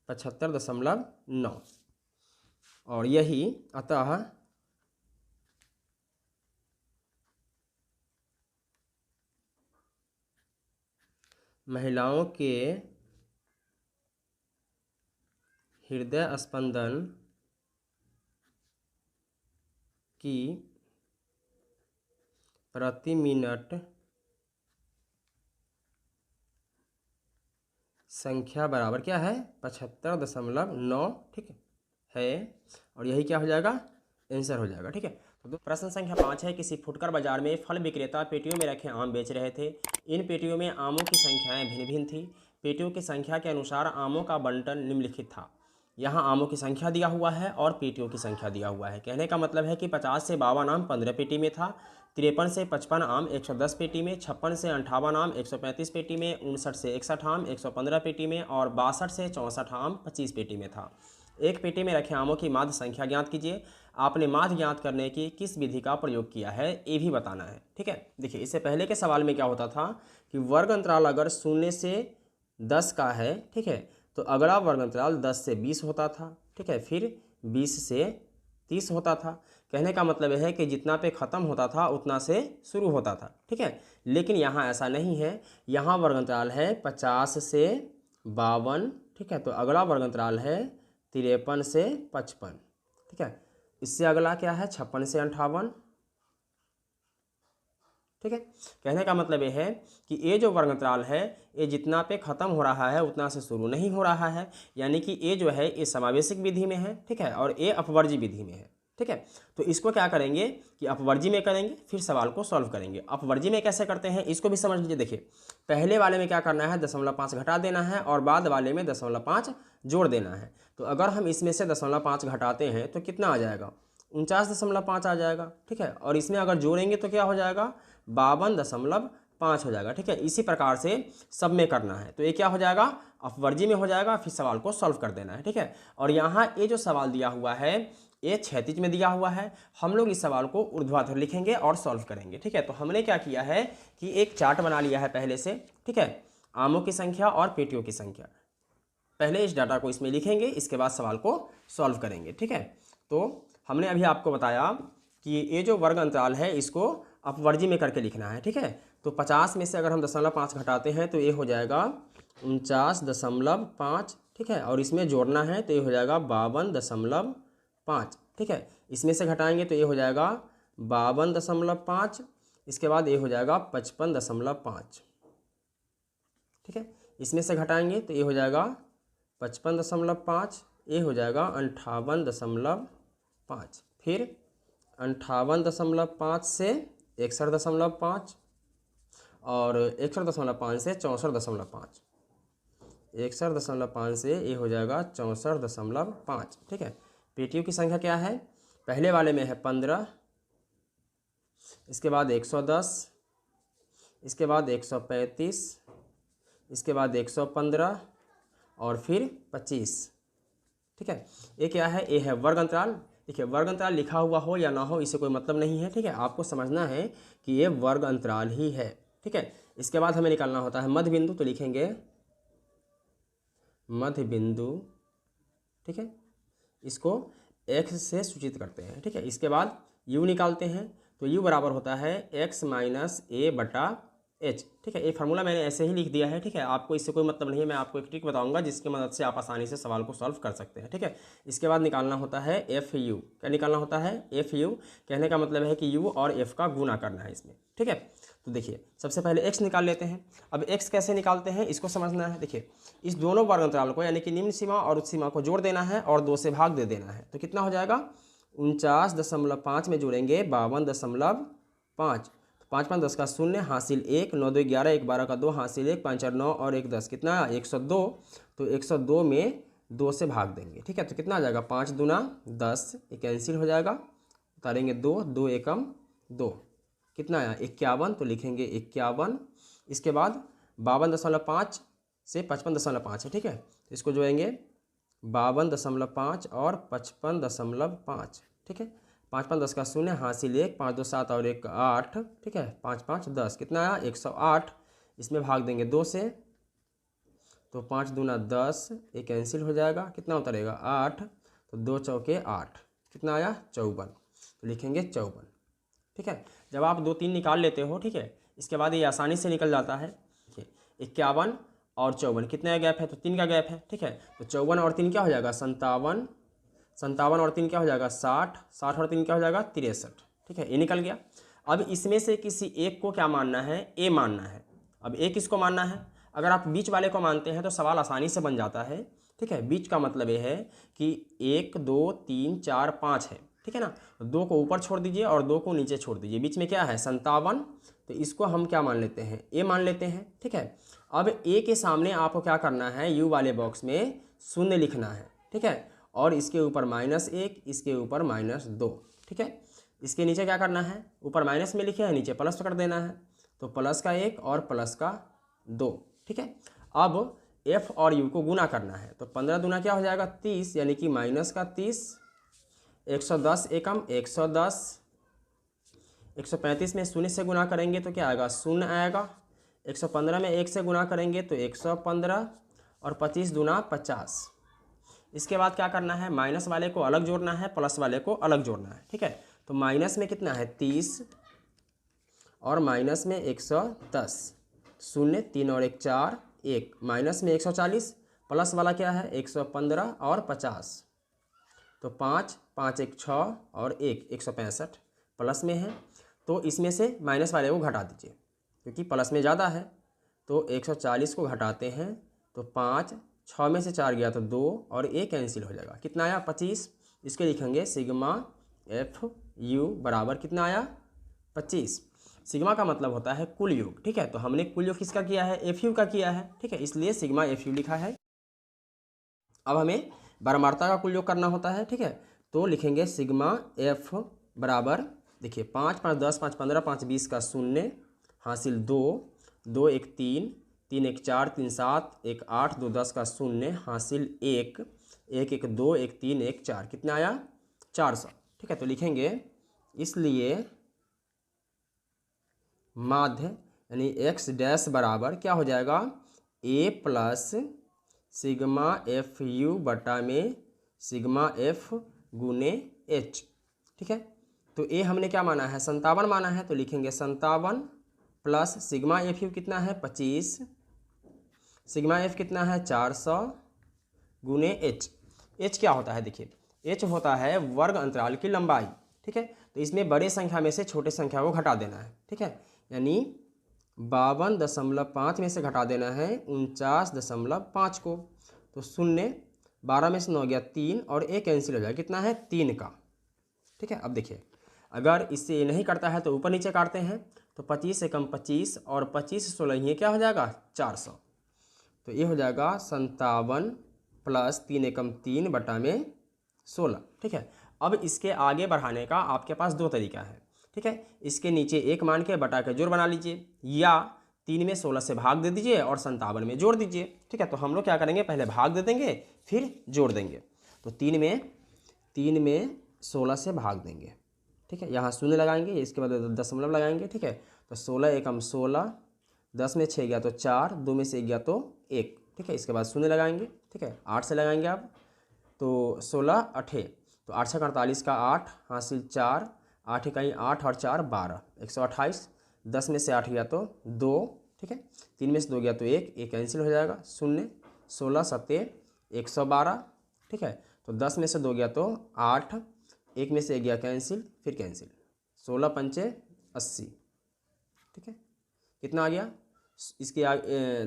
75.9, और यही अतः महिलाओं के हृदय स्पंदन की प्रति मिनट संख्या बराबर क्या है 75.9। ठीक है, और यही क्या हो जाएगा आंसर हो जाएगा। ठीक है, तो प्रश्न संख्या 5 है, किसी फुटकर बाजार में फल विक्रेता पेटियों में रखे आम बेच रहे थे। इन पेटियों में आमों की संख्याएं भिन्न भिन्न थी। पेटियों की संख्या के अनुसार आमों का बंटन निम्नलिखित था। यहाँ आमों की संख्या दिया हुआ है और पेटियों की संख्या दिया हुआ है। कहने का मतलब है कि 50 से 52 आम 15 पेटी में था, 53 से 55 आम 110 पेटी में, 56 से 58 आम 135 पेटी में, 59 से 61 आम 115 पेटी में और 62 से 64 आम 25 पेटी में था। एक पेटी में रखे आमों की माध्य संख्या ज्ञात कीजिए। आपने माध्य ज्ञात करने की किस विधि का प्रयोग किया है ये भी बताना है। ठीक है, देखिए इससे पहले के सवाल में क्या होता था कि वर्ग अंतराल अगर 0 से 10 का है, ठीक है, तो अगला वर्ग अंतराल 10 से 20 होता था। ठीक है, फिर 20 से 30 होता था। कहने का मतलब है कि जितना पे ख़त्म होता था उतना से शुरू होता था। ठीक है, लेकिन यहाँ ऐसा नहीं है, यहाँ वर्ग अंतराल है 50 से 52। ठीक है, तो अगला वर्ग अंतराल है 53 से 55। ठीक है, इससे अगला क्या है 56 से 58। ठीक है। कहने का मतलब ये है कि ये जो वर्ग अंतराल है ये जितना पे ख़त्म हो रहा है उतना से शुरू नहीं हो रहा है, यानी कि ये जो है ये समावेशिक विधि में है, ठीक है, और ये अपवर्जी विधि में है, ठीक है। तो इसको क्या करेंगे कि अपवर्जी में करेंगे, फिर सवाल को सॉल्व करेंगे। अपवर्जी में कैसे करते हैं इसको भी समझ लीजिए। देखिए पहले वाले में क्या करना है, 0.5 घटा देना है और बाद वाले में 0.5 जोड़ देना है। तो अगर हम इसमें से 0.5 घटाते हैं तो कितना आ जाएगा, 49.5 आ जाएगा, ठीक है। और इसमें अगर जोड़ेंगे तो क्या हो जाएगा, 52.5 हो जाएगा, ठीक है। इसी प्रकार से सब में करना है। तो ये क्या हो जाएगा, अपवर्जी में हो जाएगा, फिर सवाल को सॉल्व कर देना है, ठीक है। और यहाँ ये जो सवाल दिया हुआ है ये क्षैतिज में दिया हुआ है, हम लोग इस सवाल को ऊर्ध्वाधर लिखेंगे और सॉल्व करेंगे, ठीक है। तो हमने क्या किया है कि एक चार्ट बना लिया है पहले से, ठीक है, आमों की संख्या और पेटियों की संख्या। पहले इस डाटा को इसमें लिखेंगे, इसके बाद सवाल को सॉल्व करेंगे, ठीक है। तो हमने अभी आपको बताया कि ये जो वर्ग अंतराल है इसको अपवर्जी में करके लिखना है, ठीक है। तो 50 में से अगर हम 0.5 घटाते हैं तो ये हो जाएगा 49.5, ठीक है। और इसमें जोड़ना है तो ये हो जाएगा 52.5, ठीक है। इसमें से घटाएंगे तो ये हो जाएगा 52.5, इसके बाद ये हो जाएगा 55.5, ठीक है। इसमें से घटाएंगे तो ये हो जाएगा 55.5, ये हो जाएगा 58.5, फिर 58.5 से 61.5 और 61.5 से 64.5, 61.5 से ये हो जाएगा 64.5, ठीक है। पेटियों की संख्या क्या है, पहले वाले में है 15, इसके बाद 110, इसके बाद 135, इसके बाद 115 और फिर 25, ठीक है। ये क्या है, ये है वर्ग अंतराल। देखिए वर्ग अंतराल लिखा हुआ हो या ना हो इससे कोई मतलब नहीं है, ठीक है। आपको समझना है कि ये वर्ग अंतराल ही है, ठीक है। इसके बाद हमें निकालना होता है मध्य बिंदु, तो लिखेंगे मध्य बिंदु, ठीक है। इसको x से सूचित करते हैं, ठीक है। इसके बाद u निकालते हैं, तो u बराबर होता है x माइनस a बटा h, ठीक है। ये फार्मूला मैंने ऐसे ही लिख दिया है, ठीक है। आपको इससे कोई मतलब नहीं है, मैं आपको एक ट्रिक बताऊंगा जिसकी मदद से आप आसानी से सवाल को सॉल्व कर सकते हैं, ठीक है। इसके बाद निकालना होता है FU। क्या निकालना होता है, FU। कहने का मतलब है कि u और f का गुना करना है इसमें, ठीक है। तो देखिए सबसे पहले x निकाल लेते हैं। अब x कैसे निकालते हैं इसको समझना है। देखिए इस दोनों वर्ग अंतराल को यानी कि निम्न सीमा और उच्च सीमा को जोड़ देना है और 2 से भाग दे देना है। तो कितना हो जाएगा, 49.5 में जोड़ेंगे 52.5, 5 5 10 का 0 हासिल 1, 9 2 11, 1 12 का 2 हासिल 1, 5 4 9 और 1 10, कितना 102। तो 102 में 2 से भाग देंगे, ठीक है। तो कितना आ जाएगा, 5 दूना 10, ये कैंसिल हो जाएगा, उतारेंगे 2, 2 एकम 2, कितना आया 51, तो लिखेंगे 51। इसके बाद 52.5 से 55.5 है, ठीक है। तो इसको जोड़ेंगे 52.5 और 55.5, ठीक है। 5 5 10 का 0 हासिल 1, 5 2 7 और 1 8, ठीक है। 5 5 10, कितना आया 108। इसमें भाग देंगे 2 से, तो 5 दूना 10, ये कैंसिल हो जाएगा, कितना उतरेगा 8, तो 2 चौके 8, कितना आया 54, तो लिखेंगे 54, ठीक है। जब आप 2 3 निकाल लेते हो, ठीक है, इसके बाद ये आसानी से निकल जाता है। देखिए 51 और 54 कितने का गैप है, तो 3 का गैप है, ठीक है। तो 54 और 3 क्या हो जाएगा 57, 57 और 3 क्या हो जाएगा 60, 60 और 3 क्या हो जाएगा 63, ठीक है। ये निकल गया। अब इसमें से किसी एक को क्या मानना है, ए मानना है। अब ए किसको मानना है, अगर आप बीच वाले को मानते हैं तो सवाल आसानी से बन जाता है, ठीक है। बीच का मतलब ये है कि 1 2 3 4 5 है, ठीक है ना। 2 को ऊपर छोड़ दीजिए और 2 को नीचे छोड़ दीजिए, बीच में क्या है 57, तो इसको हम क्या मान लेते हैं, ए मान लेते हैं, ठीक है। अब ए के सामने आपको क्या करना है, यू वाले बॉक्स में 0 लिखना है, ठीक है। और इसके ऊपर -1, इसके ऊपर -2, ठीक है। इसके नीचे क्या करना है, ऊपर माइनस में लिखे हैं, नीचे प्लस कर देना है, तो प्लस का 1 और प्लस का 2, ठीक है। अब f और u को गुना करना है, तो 15 दूना क्या हो जाएगा 30, यानी कि -30, 110 एकम 110, 135 में 0 से गुना करेंगे तो क्या आएगा 0 आएगा, 115 में 1 से गुना करेंगे तो 115 और 25 दूना 50। इसके बाद क्या करना है, माइनस वाले को अलग जोड़ना है, प्लस वाले को अलग जोड़ना है, ठीक है। तो माइनस में कितना है 30 और माइनस में 110, 0 3 और 1 4, 1 माइनस में 140, प्लस वाला क्या है 115 और 50, तो 5 5 1 6 और 1 165 प्लस में है। तो इसमें से माइनस वाले को घटा दीजिए क्योंकि प्लस में ज़्यादा है। तो 140 को घटाते हैं तो 5, 6 में से 4 गया तो 2 और ए कैंसिल हो जाएगा। कितना आया? 25। इसके लिखेंगे सिग्मा एफ यू बराबर कितना आया? 25। सिग्मा का मतलब होता है कुल योग, ठीक है। तो हमने कुल योग किसका किया है? एफ यू का किया है, ठीक है, इसलिए सिग्मा एफ यू लिखा है। अब हमें बारंबारता का कुल योग करना होता है, ठीक है। तो लिखेंगे सिग्मा एफ बराबर, देखिए 5 5 10 5 15 5 20 का 0 हासिल 2 2 1 3 3 1 4 3 7 1 8 2 10 का 0 हासिल 1 1 1 2 1 3 1 4 कितना आया? 400, ठीक है। तो लिखेंगे इसलिए माध्य यानी एक्स डैश बराबर क्या हो जाएगा? ए प्लस सिग्मा एफ यू बटा में सिग्मा एफ गुने एच, ठीक है। तो ए हमने क्या माना है? 57 माना है, तो लिखेंगे 57 प्लस सिग्मा एफ यू कितना है? 25, सिग्मा एफ कितना है? 400 गुने एच। एच क्या होता है? देखिए एच होता है वर्ग अंतराल की लंबाई, ठीक है। तो इसमें बड़े संख्या में से छोटे संख्या को घटा देना है, ठीक है। यानी 52.5 में से घटा देना है 49.5 को। तो 0, 12 में से 9 गया 3 और एक कैंसिल हो जाएगा, कितना है? 3 का, ठीक है। अब देखिए अगर इससे ये नहीं करता है तो ऊपर नीचे काटते हैं, तो 25 से कम 25 और 25 से 16 ये क्या हो जाएगा? 400। तो ये हो जाएगा 57 प्लस 3 एकम 3 बटा में 16, ठीक है। अब इसके आगे बढ़ाने का आपके पास दो तरीका है, ठीक है। इसके नीचे एक मान के बटा के जोड़ बना लीजिए, या 3 में 16 से भाग दे दीजिए और 57 में जोड़ दीजिए, ठीक है। तो हम लोग क्या करेंगे? पहले भाग दे देंगे फिर जोड़ देंगे। तो 3 में 16 से भाग देंगे, ठीक है। यहाँ शून्य लगाएंगे, इसके बाद दशमलव लगाएंगे, ठीक है। तो 16 एकम 16, 10 में 6 गया तो 4, 2 में से 1 गया तो 1, ठीक है। इसके बाद शून्य लगाएंगे, ठीक है। 8 से लगाएंगे आप, तो 16 8, तो 8 6 48 का 8 हासिल 4, 8 इकाई 8 और 4 12, 128। 10 में से 8 गया तो 2, ठीक है। 3 में से 2 गया तो 1, एक कैंसिल हो जाएगा, 0 16 7 112, ठीक है। तो 10 में से 2 गया तो 8, 1 में से 1 गया कैंसिल, फिर कैंसिल, 16 पंचे 80, ठीक है। कितना आ गया? इसके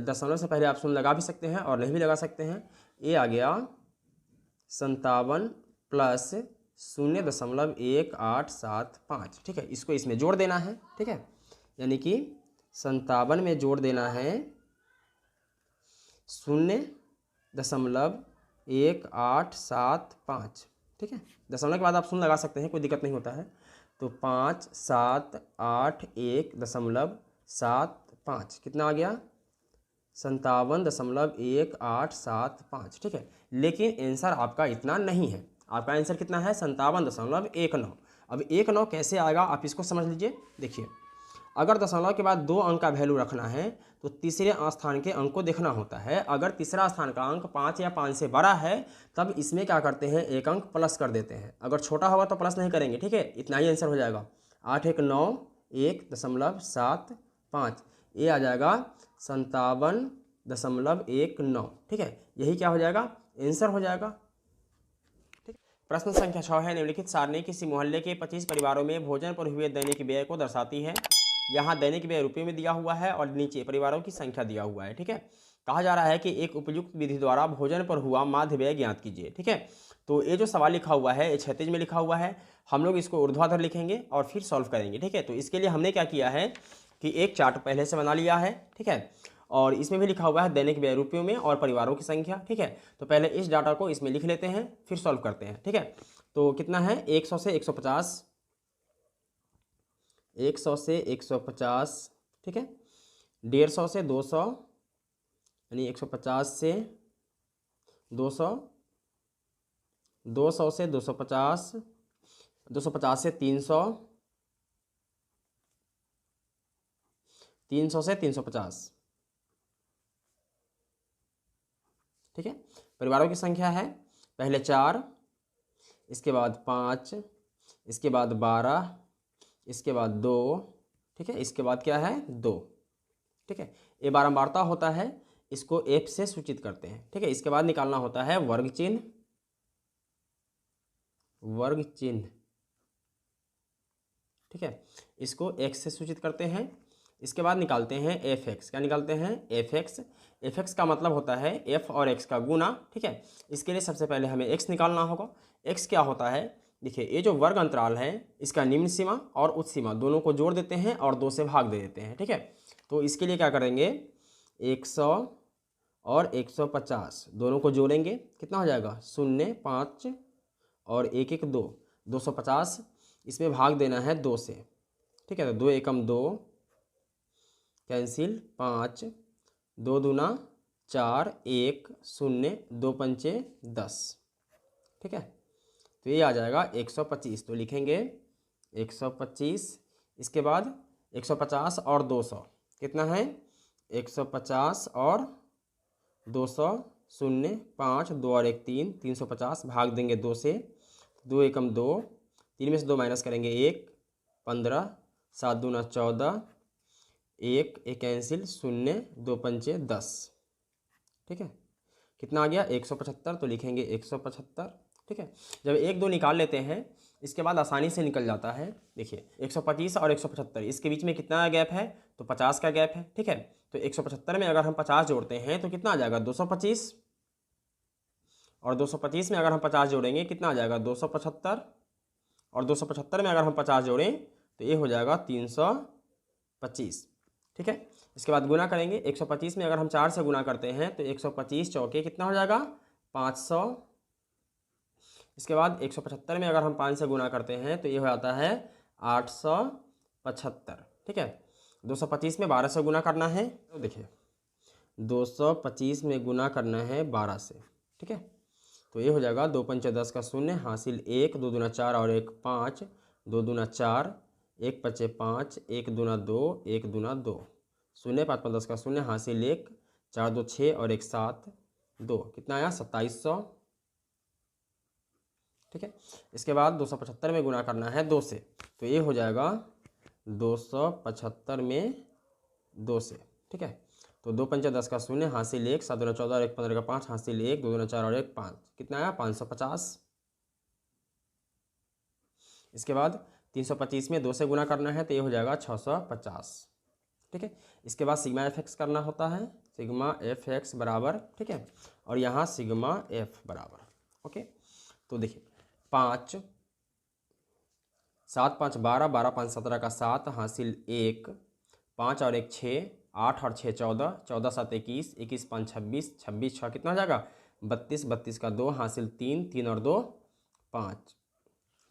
दशमलव से पहले आप शून्य लगा भी सकते हैं और नहीं भी लगा सकते हैं। ये आ गया 57 प्लस 0.1875, ठीक है। इसको इसमें जोड़ देना है, ठीक है। यानी कि 57 में जोड़ देना है 0.1875, ठीक है। दशमलव के बाद आप शून्य लगा सकते हैं, कोई दिक्कत नहीं होता है। तो 5781.75 कितना आ गया? 57.1875, ठीक है। लेकिन आंसर आपका इतना नहीं है, आपका आंसर कितना है? 57.19। अब 19 कैसे आएगा आप इसको समझ लीजिए। देखिए अगर दशमलव के बाद 2 अंक का वैल्यू रखना है तो तीसरे स्थान के अंक को देखना होता है। अगर तीसरा स्थान का अंक 5 या 5 से बड़ा है तब इसमें क्या करते हैं? एक अंक प्लस कर देते हैं। अगर छोटा होगा तो प्लस नहीं करेंगे, ठीक है। इतना ही आंसर हो जाएगा। 8 1 9 1.75, ये आ जाएगा 57.19, ठीक है। यही क्या हो जाएगा? आंसर हो जाएगा। प्रश्न संख्या 6 है, निम्नलिखित सारणी किसी मोहल्ले के 25 परिवारों में भोजन पर हुए दैनिक व्यय को दर्शाती है। यहाँ दैनिक व्यय रुपये में दिया हुआ है और नीचे परिवारों की संख्या दिया हुआ है, ठीक है। कहा जा रहा है कि एक उपयुक्त विधि द्वारा भोजन पर हुआ माध्य व्यय ज्ञात कीजिए, ठीक है। तो ये जो सवाल लिखा हुआ है ये क्षैतिज में लिखा हुआ है, हम लोग इसको ऊर्ध्वाधर लिखेंगे और फिर सॉल्व करेंगे, ठीक है। तो इसके लिए हमने क्या किया है कि एक चार्ट पहले से बना लिया है, ठीक है। और इसमें भी लिखा हुआ है दैनिक व्यय रुपयों में और परिवारों की संख्या, ठीक है। तो पहले इस डाटा को इसमें लिख लेते हैं फिर सॉल्व करते हैं, ठीक है। तो कितना है? 100 से 150, 100 से 150, ठीक है। 150 से 200 यानी 150 से 200, 200 से 250, 250 से 300, 300 से 350, ठीक है। परिवारों की संख्या है पहले 4, इसके बाद 5, इसके बाद 12, इसके बाद 2, ठीक है। इसके बाद क्या है? 2, ठीक है। ये बारंबारता होता है, इसको एफ से सूचित करते हैं, ठीक है। इसके बाद निकालना होता है वर्ग चिन्ह, वर्ग चिन्ह, ठीक है, इसको x से सूचित करते हैं। इसके बाद निकालते हैं fx। क्या निकालते हैं? fx। fx का मतलब होता है f और x का गुना। ठीक है, इसके लिए सबसे पहले हमें x निकालना होगा। x क्या होता है? देखिए, ये जो वर्ग अंतराल है इसका निम्न सीमा और उच्च सीमा दोनों को जोड़ देते हैं और 2 से भाग दे देते हैं। ठीक है, तो इसके लिए क्या करेंगे, 100 और 150 दोनों को जोड़ेंगे, कितना हो जाएगा? 0, 5 और 1 1 2, 250। इसमें भाग देना है 2 से। ठीक है, तो 2 एकम 2, कैंसिल 5, 2 दूना 4, 1 0, 2 पंचे 10। ठीक है, तो ये आ जाएगा 125। तो लिखेंगे 125। इसके बाद 150 और 200 कितना है? 150 और 200, 0, 5, 2 और 1 3, 350। भाग देंगे 2 से, 2 एकम 2, 3 में से 2 माइनस करेंगे 1, 15, 7 दूना 14, 1 1 कैंसिल, 0, 2 पंचे 10। ठीक है, कितना आ गया? 175। तो लिखेंगे 175। ठीक है, जब 1 2 निकाल लेते हैं इसके बाद आसानी से निकल जाता है। देखिए, 125 और 175 इसके बीच में कितना गैप है? तो 50 का गैप है। ठीक है, तो 175 में अगर हम 50 जोड़ते हैं तो कितना आ जाएगा? 225। और 225 में अगर हम 50 जोड़ेंगे कितना आ जाएगा? 275। और 275 में अगर हम 50 जोड़ें तो ये हो जाएगा 325। ठीक है, इसके बाद गुना करेंगे। 125 में अगर हम 4 से गुना करते हैं तो 125 चौके कितना हो जाएगा? 500। इसके बाद 175 में अगर हम 5 से गुना करते हैं तो ये हो जाता है 875। ठीक है, 225 में 12 से गुना करना है। तो देखिए, 225 में गुना करना है 12 से। ठीक है, तो ये हो जाएगा 2 पंचे 10 का 0, हासिल 1, 2 दूना 4 और 1 5, 2 दूना 4, 1 पचे 5, 1 दूना 2, 1 दूना 2, 0 5 5 10 का 0, हासिल 1, 4 2 6 और 1 7 2, कितना आया? 2700। ठीक है, इसके बाद 275 में गुना करना है 2 से, तो ये हो जाएगा 275 में 2 से। ठीक है, तो 2 पंचे 10 का 0, हासिल 1, 7 दूना 14 और 1 15 का 5, हासिल 1, 2 दूना 4 और 1 5, कितना आया? 550। इसके बाद 325 में 2 से गुना करना है तो ये हो जाएगा 650। ठीक है, इसके बाद सिग्मा एफ एक्स करना होता है, सिग्मा एफ एक्स बराबर। ठीक है, और यहाँ सिग्मा एफ बराबर। ओके, तो देखिए 5 7 5 12, 12 5 17 का 7, हासिल 1, 5 और 1 6, 8 और 6 14, 14 7 21, 21 5 26, 26 6 कितना हो जाएगा? 32, 32 का 2, हासिल 3, 3 और 2 5।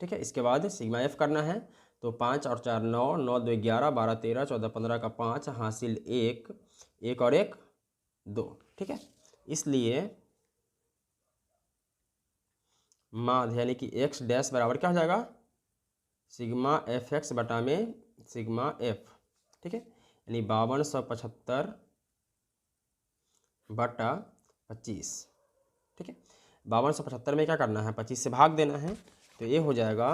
ठीक है, इसके बाद सिग्मा एफ करना है तो 5 और 4 9, 9 2 11, 12 13, 14 15 का 5, हासिल 1, 1 और 1 2। ठीक है, इसलिए माध्य यानी कि एक्स डैश बराबर क्या हो जाएगा? सिग्मा एफ एक्स बटा में सिग्मा एफ। ठीक है, यानी 5275 बटा 25। ठीक है, 5275 में क्या करना है? 25 से भाग देना है, तो ये हो जाएगा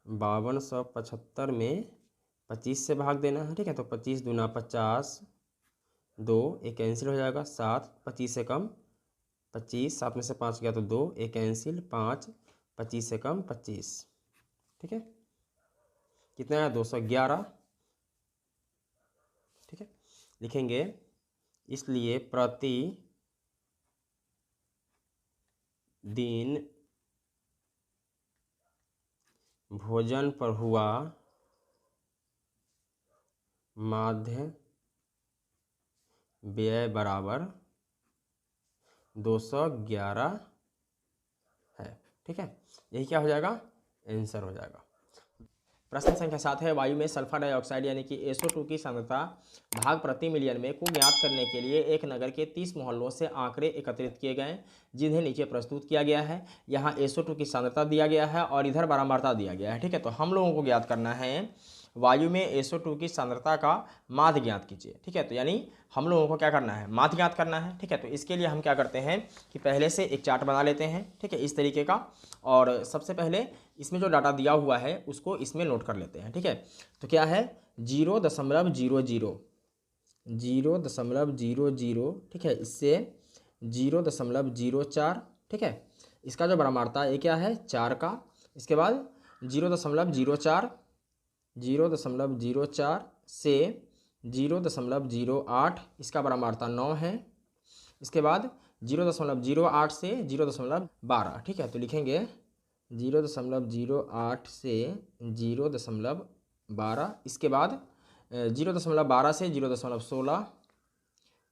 5275 में 25 से भाग देना है। ठीक है, तो 25 दूना 50, 2 एक कैंसिल हो जाएगा, 7 25 से कम 25, 7 में से 5 गया तो 2 एक कैंसिल, 5 25 से कम 25। ठीक है, कितना है? 211। ठीक है, लिखेंगे इसलिए प्रति दिन भोजन पर हुआ माध्य व्यय बराबर 211 है। ठीक है, यही क्या हो जाएगा? आंसर हो जाएगा। प्रश्न संख्या 7 है, वायु में सल्फर डाइऑक्साइड यानी कि SO2 की सांद्रता भाग प्रति मिलियन में को ज्ञात करने के लिए एक नगर के 30 मोहल्लों से आंकड़े एकत्रित किए गए जिन्हें नीचे प्रस्तुत किया गया है। यहाँ SO2 की सांद्रता दिया गया है और इधर बारंबारता दिया गया है। ठीक है, तो हम लोगों को ज्ञात करना है वायु में SO2 की सांद्रता का माध्य ज्ञात कीजिए। ठीक है, तो यानी हम लोगों को क्या करना है? माध्य ज्ञात करना है। ठीक है, तो इसके लिए हम क्या करते हैं कि पहले से एक चार्ट बना लेते हैं। ठीक है, इस तरीके का, और सबसे पहले इसमें जो डाटा दिया हुआ है उसको इसमें नोट कर लेते हैं। ठीक है, तो क्या है? 0.00 0.00, ठीक है, इससे 0.04। ठीक है, इसका जो बारंबारता ये क्या है? 4 का। इसके बाद 0.04, 0.04 से 0.08, इसका बराबरता 9 है। इसके बाद 0.08 से 0.12, ठीक है। तो लिखेंगे 0.08 से 0.12। इसके बाद 0.12 से 0.16,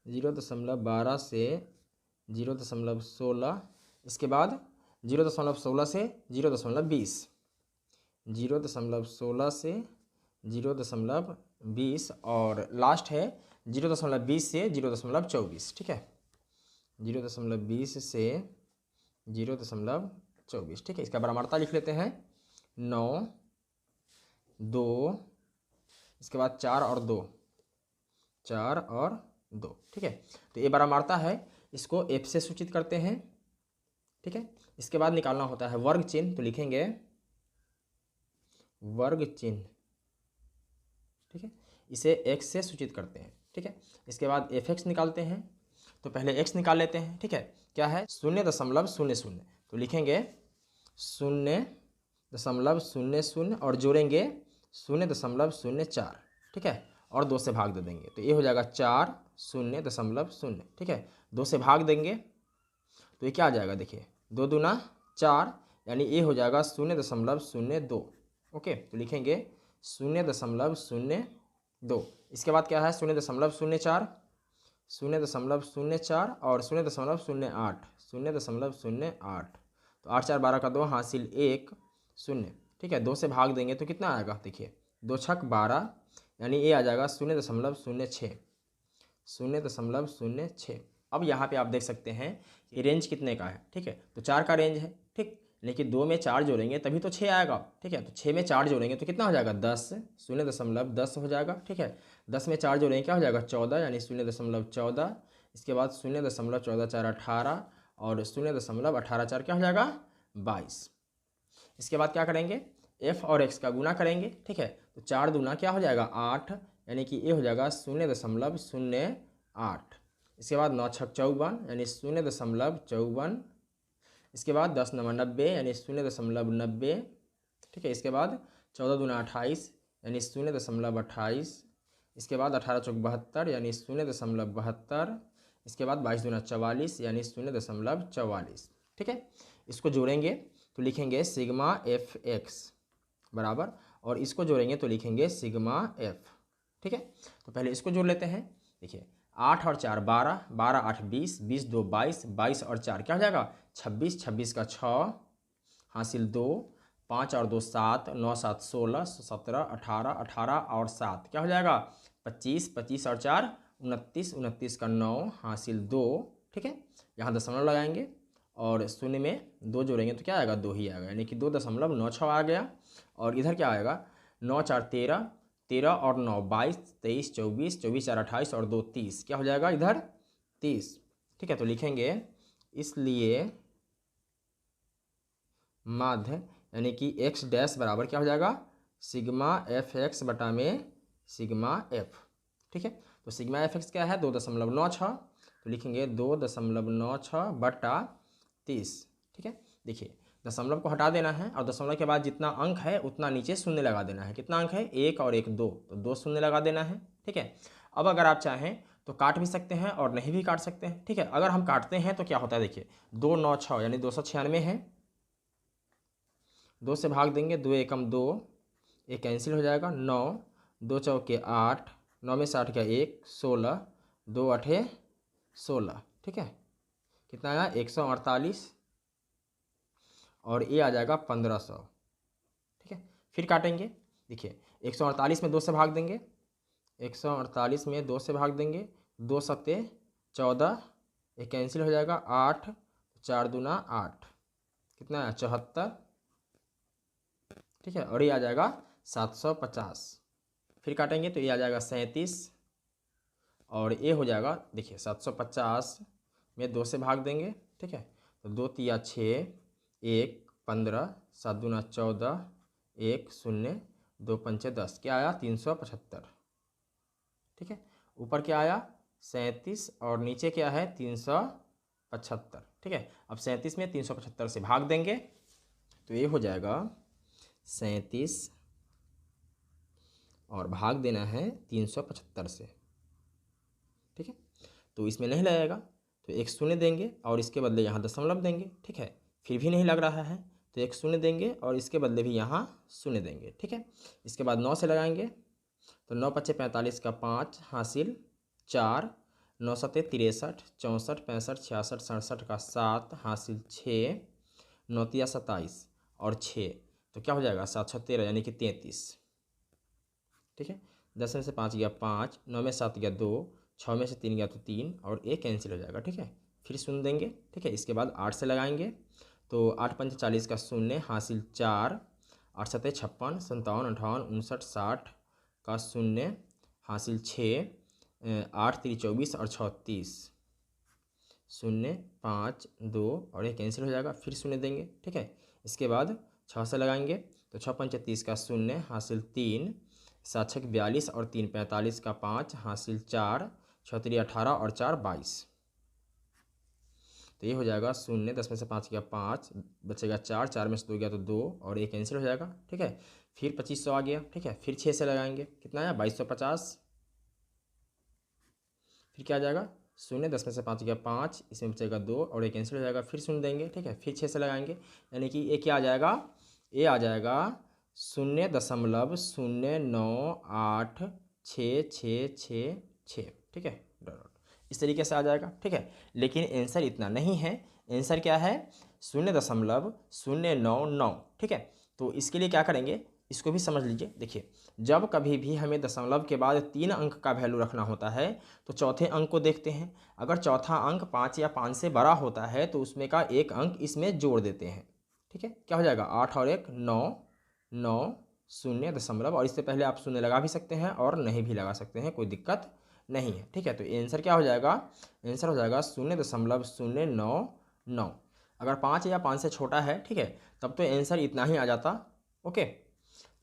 0.12 से 0.16। इसके बाद 0.16 से 0.20, 0.16 से 0.20 और लास्ट है 0.20 से 0.24, ठीक है। 0.20 से 0.24, ठीक है। इसका बराबरता लिख लेते हैं 9, 2, इसके बाद 4 और 2, 4 और 2, ठीक है। तो ये बराबरता है, इसको F से सूचित करते हैं, ठीक है। इसके बाद निकालना होता है वर्ग चिन्ह, तो लिखेंगे वर्ग चिन्ह, ठीक है। इसे x से सूचित करते हैं, ठीक है। इसके बाद fx निकालते हैं, तो पहले x निकाल लेते हैं, ठीक है। क्या है 0.00, तो लिखेंगे 0.00 और जोड़ेंगे 0.04, ठीक है, और 2 से भाग दे देंगे, तो ये हो जाएगा 4 0.0, ठीक है। 2 से भाग देंगे तो ये क्या आ जाएगा, देखिए 2 दूना 4, यानी ये हो जाएगा 0.02, ओके। तो लिखेंगे 0.02। इसके बाद क्या है 0.04, 0.04 और 0.08, 0.08। तो 8 4 12 का 2 हासिल 1 0, ठीक है। 2 से भाग देंगे तो कितना आएगा, देखिए 2 छक 12, यानी ये आ जाएगा 0.06, 0.06। अब यहाँ पे आप देख सकते हैं कि रेंज कितने का है, ठीक है। तो 4 का रेंज है, ठीक, लेकिन 2 में 4 जोड़ेंगे तभी तो 6 आएगा, ठीक है। तो 6 में 4 जोड़ेंगे तो कितना हो जाएगा 10, 0.10 हो जाएगा, ठीक है। 10 में 4 जोड़ेंगे क्या हो जाएगा 14, यानी 0.14। इसके बाद 0.14 4 18 और 0.18 4 क्या हो जाएगा 22। इसके बाद क्या करेंगे f और x का गुना करेंगे, ठीक है। तो 4 दूना क्या हो जाएगा 8, यानी कि ये हो जाएगा 0.08। इसके बाद 9 छक 54, यानी 0.54। इसके बाद 10 9 90, यानी 0.90, ठीक है। इसके बाद 14 दूना 28, यानी 0.28। इसके बाद 18 चौक 72, यानी 0.72। इसके बाद 22 दूना 44, यानी 0.44, ठीक है। इसको जोड़ेंगे तो लिखेंगे सिग्मा एफ एक्स बराबर, और इसको जोड़ेंगे तो लिखेंगे सिग्मा एफ, ठीक है। तो पहले इसको जोड़ लेते हैं, देखिए 8 और 4 12, 12 8 20, 20 2 22, 22 और 4 क्या हो जाएगा 26, 26 का 6 हासिल 2, 5 और 2 7, 9 7 16, 17 18, 18 और 7 क्या हो जाएगा 25, 25 और 4 29, 29 का 9 हासिल 2, ठीक है। यहाँ दशमलव लगाएंगे और शून्य में 2 जोड़ेंगे तो क्या आएगा 2 ही आएगा, यानी कि 2.96 आ गया। और इधर क्या आएगा 9 4 13, 13 और 9 22, 23 24, 24 4 28 और 2 30, क्या हो जाएगा इधर 30, ठीक है। तो लिखेंगे इसलिए माध्य यानी कि x डैश बराबर क्या हो जाएगा सिग्मा एफ एक्स बटा में सिग्मा एफ, ठीक है। तो सिग्मा एफ एक्स क्या है 2.96, तो लिखेंगे 2.96 बटा 30, ठीक है। देखिए दशमलव को हटा देना है और दशमलव के बाद जितना अंक है उतना नीचे शून्य लगा देना है। कितना अंक है 1 और 1 2, तो 2 शून्य लगा देना है, ठीक है। अब अगर आप चाहें तो काट भी सकते हैं और नहीं भी काट सकते हैं, ठीक है। अगर हम काटते हैं तो क्या होता है देखिए 2 9 6 यानी 296 है, 2 से भाग देंगे 2 एकम 2, एक कैंसिल हो जाएगा 9, 2 चौके 8, 9 में 60 का 1 16, 2 8 16, ठीक है। कितना आया 148 और ये आ जाएगा 1500, ठीक है। फिर काटेंगे, देखिए 148 में 2 से भाग देंगे, 148 में 2 से भाग देंगे, 2 सत्ते 14, एक कैंसिल हो जाएगा 8, 4 दूना 8, कितना है 74, ठीक है। और ये आ जाएगा 750। फिर काटेंगे तो ये आ जाएगा 37 और ये हो जाएगा देखिए 750 में 2 से भाग देंगे, ठीक है। तो 2 तिया 6, 1 15, 7 दूना 14, 1 0, 2 पंचे 10, क्या आया 375, ठीक है। ऊपर क्या आया 37 और नीचे क्या है 375, ठीक है। अब 37 में 375 से भाग देंगे तो ये हो जाएगा 37 और भाग देना है 375 से। ठीक है, तो इसमें नहीं लगेगा तो एक शून्य देंगे और इसके बदले यहाँ दशमलव देंगे। ठीक है, फिर भी नहीं लग रहा है तो एक शून्य देंगे और इसके बदले भी यहाँ शून्य देंगे। ठीक है, इसके बाद 9 से लगाएंगे तो 9 पच्चे 45 का 5 हासिल 4, 9 सत्ते 63, 64, 65, 66, 67 का 7 हासिल 6, 9 तिया 27 और 6, तो क्या हो जाएगा 7 6 13 यानी कि 33। ठीक है, 10 में से 5 गया 5, 9 में 7 गया 2, 6 में से 3 गया तो 3 और 1 कैंसिल हो जाएगा। ठीक है, फिर शून्य देंगे। ठीक है, इसके बाद 8 से लगाएंगे तो 8 पंच 40 का शून्य हासिल 4, 8 सत्ते 56, 57, 58, 59, 60 का शून्य हासिल 6, 8 3 24 और 36, 0 5 2 और 1 कैंसिल हो जाएगा। फिर शून्य देंगे। ठीक है, इसके बाद 6 से लगाएंगे तो 6 पंच 30 का शून्य हासिल 3, 7 6 42 और 3 45 का 5 हासिल 4, 6 3 18 और 4 22, तो ये हो जाएगा 0, 10 में से 5 गया 5, बचेगा 4, 4 में से 2 गया तो 2 और 1 कैंसिल हो जाएगा। ठीक है, फिर 2500 आ गया। ठीक है, फिर 6 से लगाएंगे, कितना आया 2250, फिर क्या आ जाएगा 0, 10 में से 5 गया 5, इसमें बचेगा 2 और 1 कैंसिल हो जाएगा। फिर शून्य देंगे। ठीक है, फिर 6 से लगाएंगे यानी कि ये क्या आ जाएगा, ये आ जाएगा 0.09866666। ठीक है, इस तरीके से आ जाएगा। ठीक है, लेकिन आंसर इतना नहीं है, आंसर क्या है 0.099। ठीक है, तो इसके लिए क्या करेंगे इसको भी समझ लीजिए। देखिए, जब कभी भी हमें दशमलव के बाद 3 अंक का वैल्यू रखना होता है तो चौथे अंक को देखते हैं। अगर चौथा अंक 5 या 5 से बड़ा होता है तो उसमें का एक अंक इसमें जोड़ देते हैं। ठीक है, क्या हो जाएगा 8 और 1 9, 9 0 दशमलव, और इससे पहले आप शून्य लगा भी सकते हैं और नहीं भी लगा सकते हैं, कोई दिक्कत नहीं है। ठीक है, तो आंसर क्या हो जाएगा, आंसर हो जाएगा 0.099। अगर 5 या 5 से छोटा है, ठीक है, तब तो आंसर इतना ही आ जाता। ओके,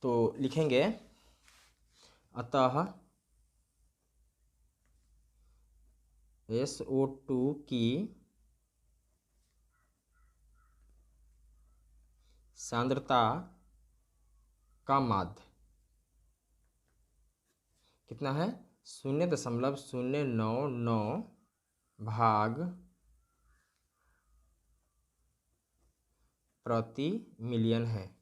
तो लिखेंगे अतः SO2 की सांद्रता का माध्य कितना है 0.099 भाग प्रति मिलियन है।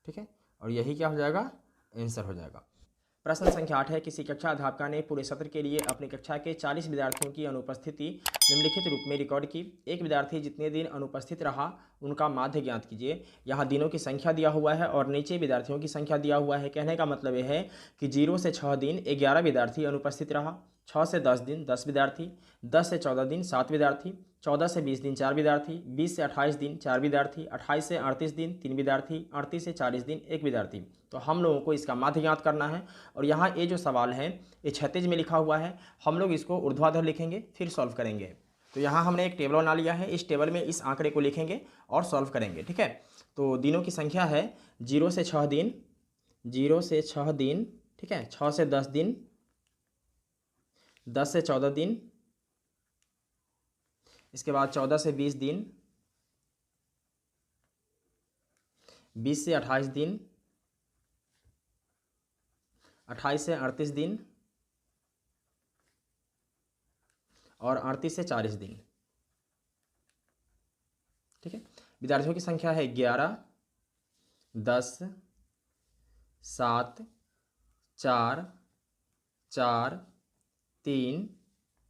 ठीक है, और यही क्या हो जाएगा, आंसर हो जाएगा। प्रश्न संख्या 8 है, किसी कक्षा अध्यापिका ने पूरे सत्र के लिए अपनी कक्षा के 40 विद्यार्थियों की अनुपस्थिति निम्नलिखित रूप में रिकॉर्ड की। एक विद्यार्थी जितने दिन अनुपस्थित रहा उनका माध्य ज्ञात कीजिए। यहाँ दिनों की संख्या दिया हुआ है और नीचे विद्यार्थियों की संख्या दिया हुआ है। कहने का मतलब यह है कि 0 से 6 दिन 11 विद्यार्थी अनुपस्थित रहा, 6 से 10 दिन 10 विद्यार्थी, 10 से 14 दिन 7 विद्यार्थी, 14 से 20 दिन 4 विद्यार्थी, 20 से 28 दिन 4 विद्यार्थी, 28 से 38 दिन 3 विद्यार्थी, 38 से 40 दिन 1 विद्यार्थी। तो हम लोगों को इसका माध्य ज्ञात करना है। और यहाँ ये जो सवाल है ये क्षैतिज में लिखा हुआ है, हम लोग इसको ऊर्ध्वाधर लिखेंगे फिर सॉल्व करेंगे। तो यहाँ हमने एक टेबल बना लिया है, इस टेबल में इस आंकड़े को लिखेंगे और सॉल्व करेंगे। ठीक है, तो दिनों की संख्या है 0 से 6 दिन, 0 से 6 दिन, ठीक है, 6 से 10 दिन, 10 से 14 दिन, इसके बाद 14 से 20 दिन, 20 से 28 दिन, 28 से 38 दिन और 38 से 40 दिन। ठीक है, विद्यार्थियों की संख्या है 11, 10, 7, 4, 4, 3,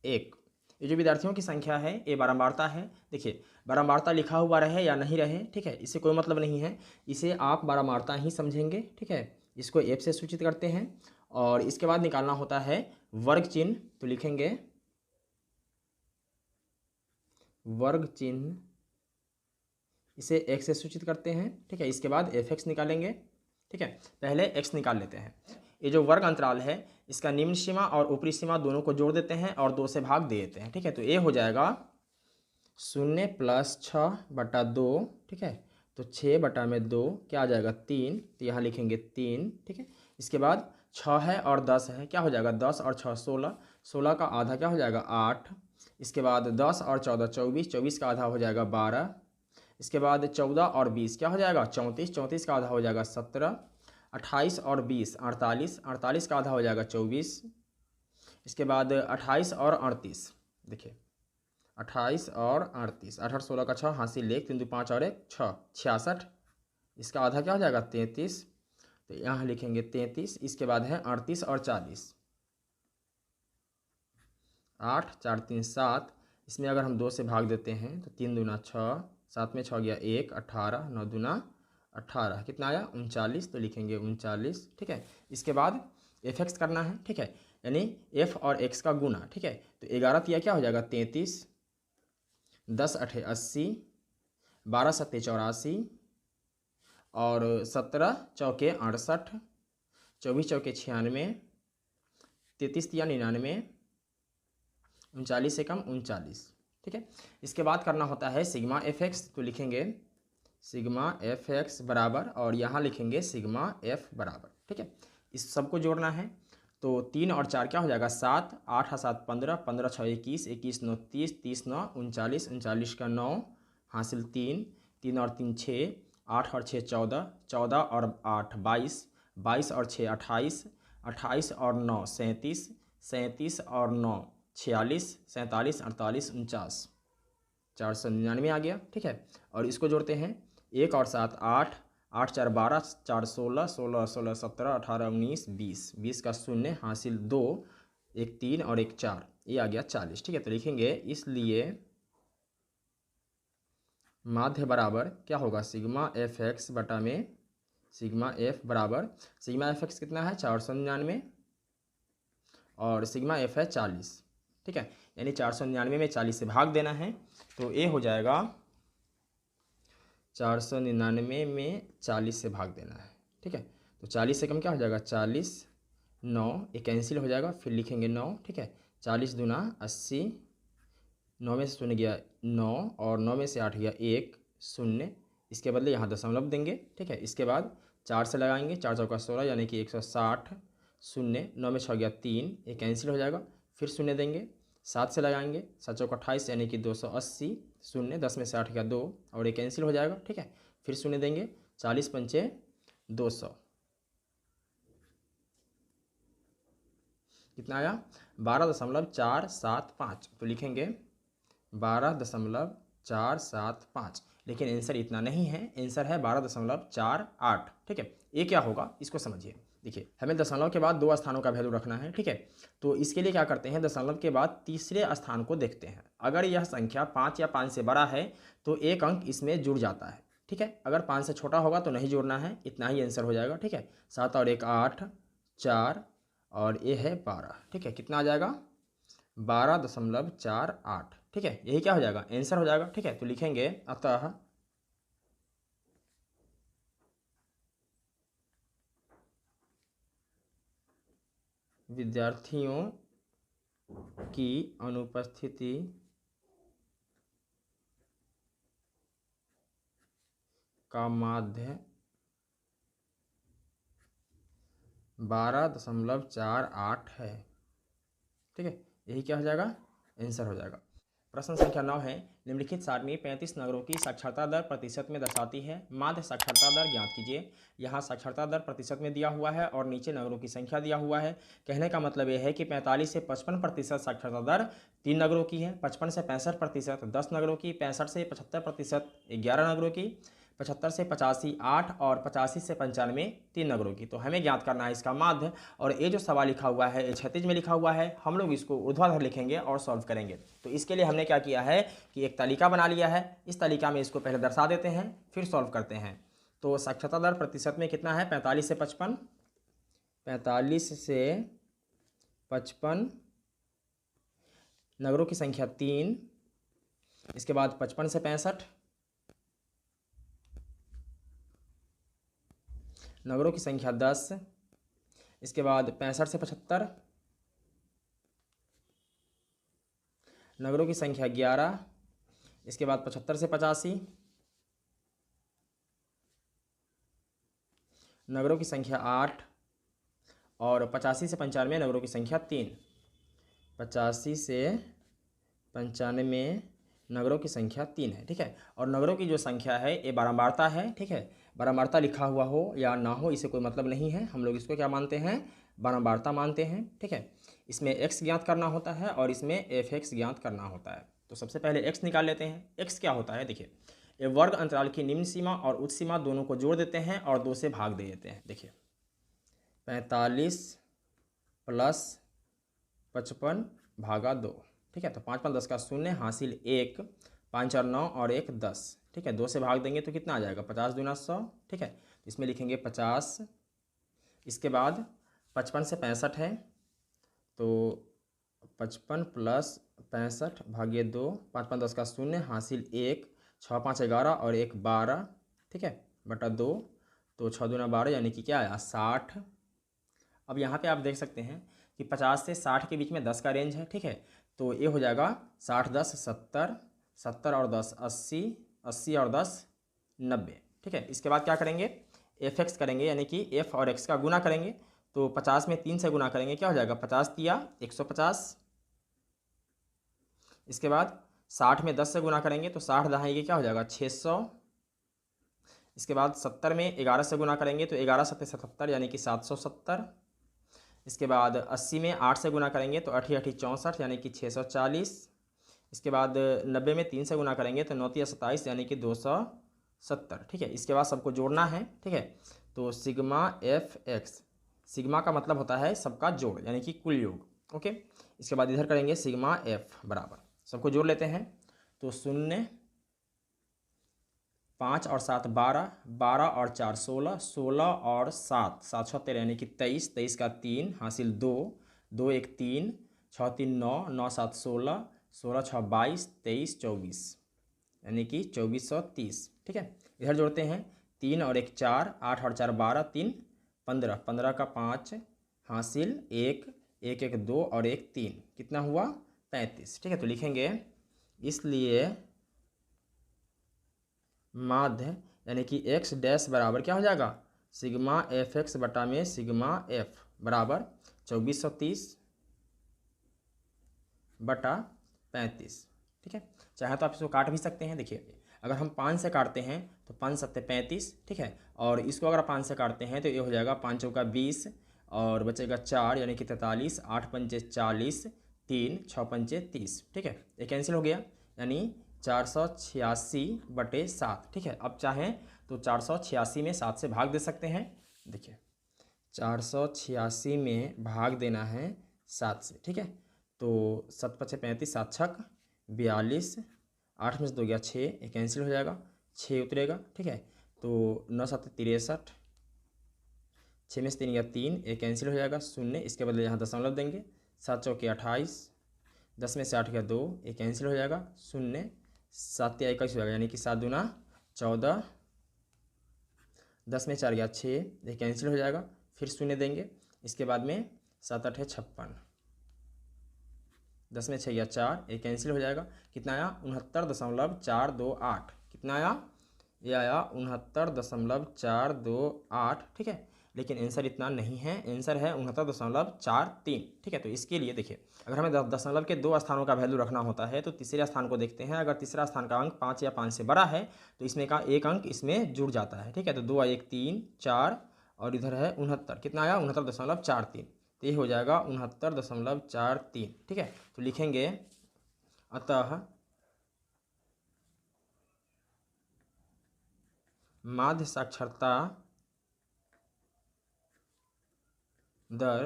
1। ये जो विद्यार्थियों की संख्या है ये बारंबारता है। देखिए, बारंबारता लिखा हुआ रहे या नहीं रहे, ठीक है, इससे कोई मतलब नहीं है, इसे आप बारंबारता ही समझेंगे। ठीक है, इसको F से सूचित करते हैं और इसके बाद निकालना होता है वर्ग चिन्ह। तो लिखेंगे वर्ग चिन्ह, इसे x से सूचित करते हैं। ठीक है, इसके बाद fx निकालेंगे। ठीक है, पहले x निकाल लेते हैं। ये जो वर्ग अंतराल है इसका निम्न सीमा और ऊपरी सीमा दोनों को जोड़ देते हैं और 2 से भाग दे देते हैं। ठीक है, तो ये हो जाएगा 0 + 6/2। ठीक है, तो 6/2 क्या आ जाएगा 3, तो यहाँ लिखेंगे 3। ठीक है, इसके बाद 6 है और 10 है, क्या हो जाएगा 10 और 6 16, 16 का आधा क्या हो जाएगा 8, इसके बाद 10 और 14 24, 24 का आधा हो जाएगा 12। इसके बाद 14 और 20 क्या हो जाएगा 34, 34 का आधा हो जाएगा 17। 28 और 20 48, 48 का आधा हो जाएगा 24। इसके बाद 28 और 38, देखिए 28 और 38, 8 16 का 6 हासिल 1 3 2 5 और 1 6 66। इसका आधा क्या हो जाएगा 33, तो यहाँ लिखेंगे 33। इसके बाद है 38 और 40, 8 4 3 7। इसमें अगर हम 2 से भाग देते हैं तो 3 दूना 6, 7 में 6 गया 1, 18, 9 दूना 18, कितना आया 39, तो लिखेंगे 39। ठीक है, इसके बाद एफ एक्स करना है। ठीक है, यानी एफ और एक्स का गुना। ठीक है, तो 11 तिया क्या हो जाएगा 33, 10 अठे 80, 12 सत्ते 84 और 17 चौके 68, 24 चौके 96, 33 तिया 99, 39 से कम 39। ठीक है, इसके बाद करना होता है सिग्मा एफ एक्स, तो लिखेंगे सिग्मा एफ एक्स बराबर और यहाँ लिखेंगे सिग्मा एफ बराबर। ठीक है, इस सबको जोड़ना है। तो 3 और 4 क्या हो जाएगा 7, 8 और 7 15, 15 6 21, 21 9 30, 30 9 39, 39 का 9 हासिल 3, 3 और 3 6, 8 और 6 14, 14 और 8 22, 22 और 6 28, 28 और 9 37, 37 और 9 46, 47 48 49, 499 आ गया। ठीक है, और इसको जोड़ते हैं 1 और 7 8, 8 4 12, 4 16, 16 16 17 18 19 20, 20 का 0 हासिल 2, 1 3 और 1 4, ये आ गया 40। ठीक है, तो लिखेंगे इसलिए माध्य बराबर क्या होगा सिग्मा एफ एक्स बटा में सिग्मा एफ बराबर, सिग्मा एफ एक्स कितना है 499 और सिग्मा एफ है 40। ठीक है, यानी 499 में 40 से भाग देना है, तो ये हो जाएगा 499 में 40 से भाग देना है। ठीक है, तो 40 से कम क्या हो जाएगा 40, 9 ये कैंसिल हो जाएगा, फिर लिखेंगे 9। ठीक है, 40 दूना 80, 9 में से शून्य गया 9 और 9 में से 8 गया 1 0, इसके बदले यहाँ दशमलव देंगे। ठीक है, इसके बाद 4 से लगाएंगे, 4 चौका 16 यानी कि 160, 0 9 में 6 गया 3 ये कैंसिल हो जाएगा, फिर 0 देंगे। 7 से लगाएंगे, 7 चौका 28 यानी कि 280, 0 10 में से 8 गया 2 और ये कैंसिल हो जाएगा। ठीक है, फिर 0 देंगे, 40 पंचे 200, कितना आया 12.475, तो लिखेंगे 12.475। लेकिन आंसर इतना नहीं है, आंसर है 12.48। ठीक है, ये क्या होगा इसको समझिए। देखिए, हमें दशमलव के बाद 2 स्थानों का वैल्यू रखना है। ठीक है, तो इसके लिए क्या करते हैं दशमलव के बाद तीसरे स्थान को देखते हैं। अगर यह संख्या 5 या 5 से बड़ा है तो एक अंक इसमें जुड़ जाता है। ठीक है, अगर 5 से छोटा होगा तो नहीं जोड़ना है, इतना ही आंसर हो जाएगा। ठीक है, 7 और 1 8, 4 और ये है 12। ठीक है, कितना आ जाएगा 12.48। ठीक है, यही क्या हो जाएगा आंसर हो जाएगा। ठीक है, तो लिखेंगे अतः विद्यार्थियों की अनुपस्थिति का माध्य 12.48 है। ठीक है, यही क्या हो जाएगा आंसर हो जाएगा। प्रश्न संख्या 9 है, निम्नलिखित सारणी 35 नगरों की साक्षरता दर प्रतिशत में दर्शाती है, माध्य साक्षरता दर ज्ञात कीजिए। यहाँ साक्षरता दर प्रतिशत में दिया हुआ है और नीचे नगरों की संख्या दिया हुआ है। कहने का मतलब ये है कि 45 से 55% साक्षरता दर 3 नगरों की है, 55 से 65% 10 नगरों की, 65 से 75% 11 नगरों की, 75 से 85 8 और 85 से 95 3 नगरों की। तो हमें ज्ञात करना है इसका माध्य। और ये जो सवाल लिखा हुआ है ये क्षैतिज में लिखा हुआ है, हम लोग इसको ऊर्ध्वाधर लिखेंगे और सॉल्व करेंगे। तो इसके लिए हमने क्या किया है कि एक तालिका बना लिया है, इस तालिका में इसको पहले दर्शा देते हैं फिर सॉल्व करते हैं। तो साक्षरता दर प्रतिशत में कितना है 45 से 55, 45 से 55, नगरों की संख्या 3, इसके बाद 55 से 65, नगरों की संख्या 10, इसके बाद 65 से 75, नगरों की संख्या 11, इसके बाद 75 से 85, नगरों की संख्या 8 और 85 से 95 नगरों की संख्या 3, 85 से 95 नगरों की संख्या 3 है, ठीक है। और नगरों की जो संख्या है ये बारंबारता है, ठीक है। बारंबारता लिखा हुआ हो या ना हो इससे कोई मतलब नहीं है, हम लोग इसको क्या मानते हैं, बारंबारता मानते हैं, ठीक है। इसमें x ज्ञात करना होता है और इसमें fx ज्ञात करना होता है। तो सबसे पहले x निकाल लेते हैं। x क्या होता है, देखिए ये वर्ग अंतराल की निम्न सीमा और उच्च सीमा दोनों को जोड़ देते हैं और 2 से भाग दे देते हैं। देखिए 45 प्लस 55 भागा 2, ठीक है। तो 5 5 10 का 0 हासिल 1, 5 और 9 और 1 10, ठीक है। 2 से भाग देंगे तो कितना आ जाएगा, 50 दूना 100, ठीक है। तो इसमें लिखेंगे 50। इसके बाद 55 से 65 है तो 55 प्लस 65 भागे 2, 5 5 10 का 0 हासिल 1, 6 5 11 और 1 12, ठीक है, बटा 2। तो 6 दूना 12 यानी कि क्या आया, 60। अब यहाँ पे आप देख सकते हैं कि 50 से 60 के बीच में 10 का रेंज है, ठीक है। तो ये हो जाएगा 60 10 70, 70 और 10 80, 80 और 10 90, ठीक है। इसके बाद क्या करेंगे, एफ एक्स करेंगे, यानी कि एफ और एक्स का गुना करेंगे। तो 50 में 3 से गुना करेंगे, क्या हो जाएगा, 50 तिया 150। इसके बाद 60 में 10 से गुना करेंगे तो 60 दहाई क्या हो जाएगा, 600। इसके बाद 70 में 11 से गुना करेंगे तो 11 सत्ते 77 यानी कि 770। इसके बाद 80 में 8 से गुना करेंगे तो 8 8 64 यानी कि 640। इसके बाद 90 में 3 से गुना करेंगे तो 9 3 27 यानी कि 270, ठीक है। इसके बाद सबको जोड़ना है, ठीक है। तो सिग्मा एफ एक्स, सिग्मा का मतलब होता है सबका जोड़ यानी कि कुल योग, ओके। इसके बाद इधर करेंगे सिग्मा एफ बराबर, सबको जोड़ लेते हैं। तो 0, 5 और 7 12, 12 और 4 16, 16 और 7 7 6 13 यानी कि 23, 23 का 3 हासिल 2, 2 1 3, 6 3 9, 9 7 16, 16 6 22, 23 24 यानी कि 2430, ठीक है। इधर जोड़ते हैं 3 और 1 4, 8 और 4 12, 3 15, 15 का 5 हासिल 1, 1 1 2 और 1 3, कितना हुआ 35, ठीक है। तो लिखेंगे इसलिए माध्य यानी कि एक्स डैश बराबर क्या हो जाएगा, सिग्मा एफ एक्स बटा में सिग्मा एफ बराबर 2430 बटा 35, ठीक है। चाहे तो आप इसको काट भी सकते हैं। देखिए अगर हम 5 से काटते हैं तो 5 7 35, ठीक है। और इसको अगर 5 से काटते हैं तो ये हो जाएगा 5 चौका 20 और बचेगा 4 यानी कि 43, 8 पंचे 40, 3 6 पंचे 30, ठीक है। ये कैंसिल हो गया यानी 486/7, ठीक है। अब चाहें तो 486 में 7 से भाग दे सकते हैं। देखिए 486 में भाग देना है 7 से, ठीक है। तो 7 5 35, 7 छक 42, 8 में से 2 गया 6, ये कैंसिल हो जाएगा, 6 उतरेगा, ठीक है। तो 9 7 63, 6 में से 3 गया 3, ये कैंसिल हो जाएगा, 0 इसके बदले यहाँ दशमलव देंगे, 7 चौके 28, 10 में से 8 गया 2, ये कैंसिल हो जाएगा, 0 7 या 21 हो जाएगा यानी कि 7 दूना 14, 10 में 4 गया 6, ये कैंसिल हो जाएगा, फिर 0 देंगे। इसके बाद में 7 8 56, 10 में 6 गया 4, ये कैंसिल हो जाएगा, कितना आया 69.428, कितना आया, ये आया 69.428, ठीक है। लेकिन आंसर इतना नहीं है, आंसर है 69.43, ठीक है। तो इसके लिए देखिए अगर हमें दशमलव के 2 स्थानों का वैल्यू रखना होता है तो तीसरे स्थान को देखते हैं। अगर तीसरा स्थान का अंक 5 या 5 से बड़ा है तो इसमें का एक अंक इसमें जुड़ जाता है, ठीक है। तो 2 1 3 4 और इधर है 69, कितना आया 69.43, तो ये हो जाएगा 69.43, ठीक है। तो लिखेंगे अतः माध्य साक्षरता दर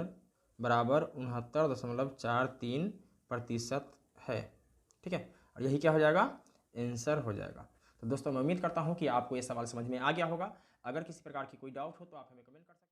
बराबर 69.43% है, ठीक है। और यही क्या हो जाएगा, आंसर हो जाएगा। तो दोस्तों मैं उम्मीद करता हूँ कि आपको ये सवाल समझ में आ गया होगा। अगर किसी प्रकार की कोई डाउट हो तो आप हमें कमेंट कर सकते हैं।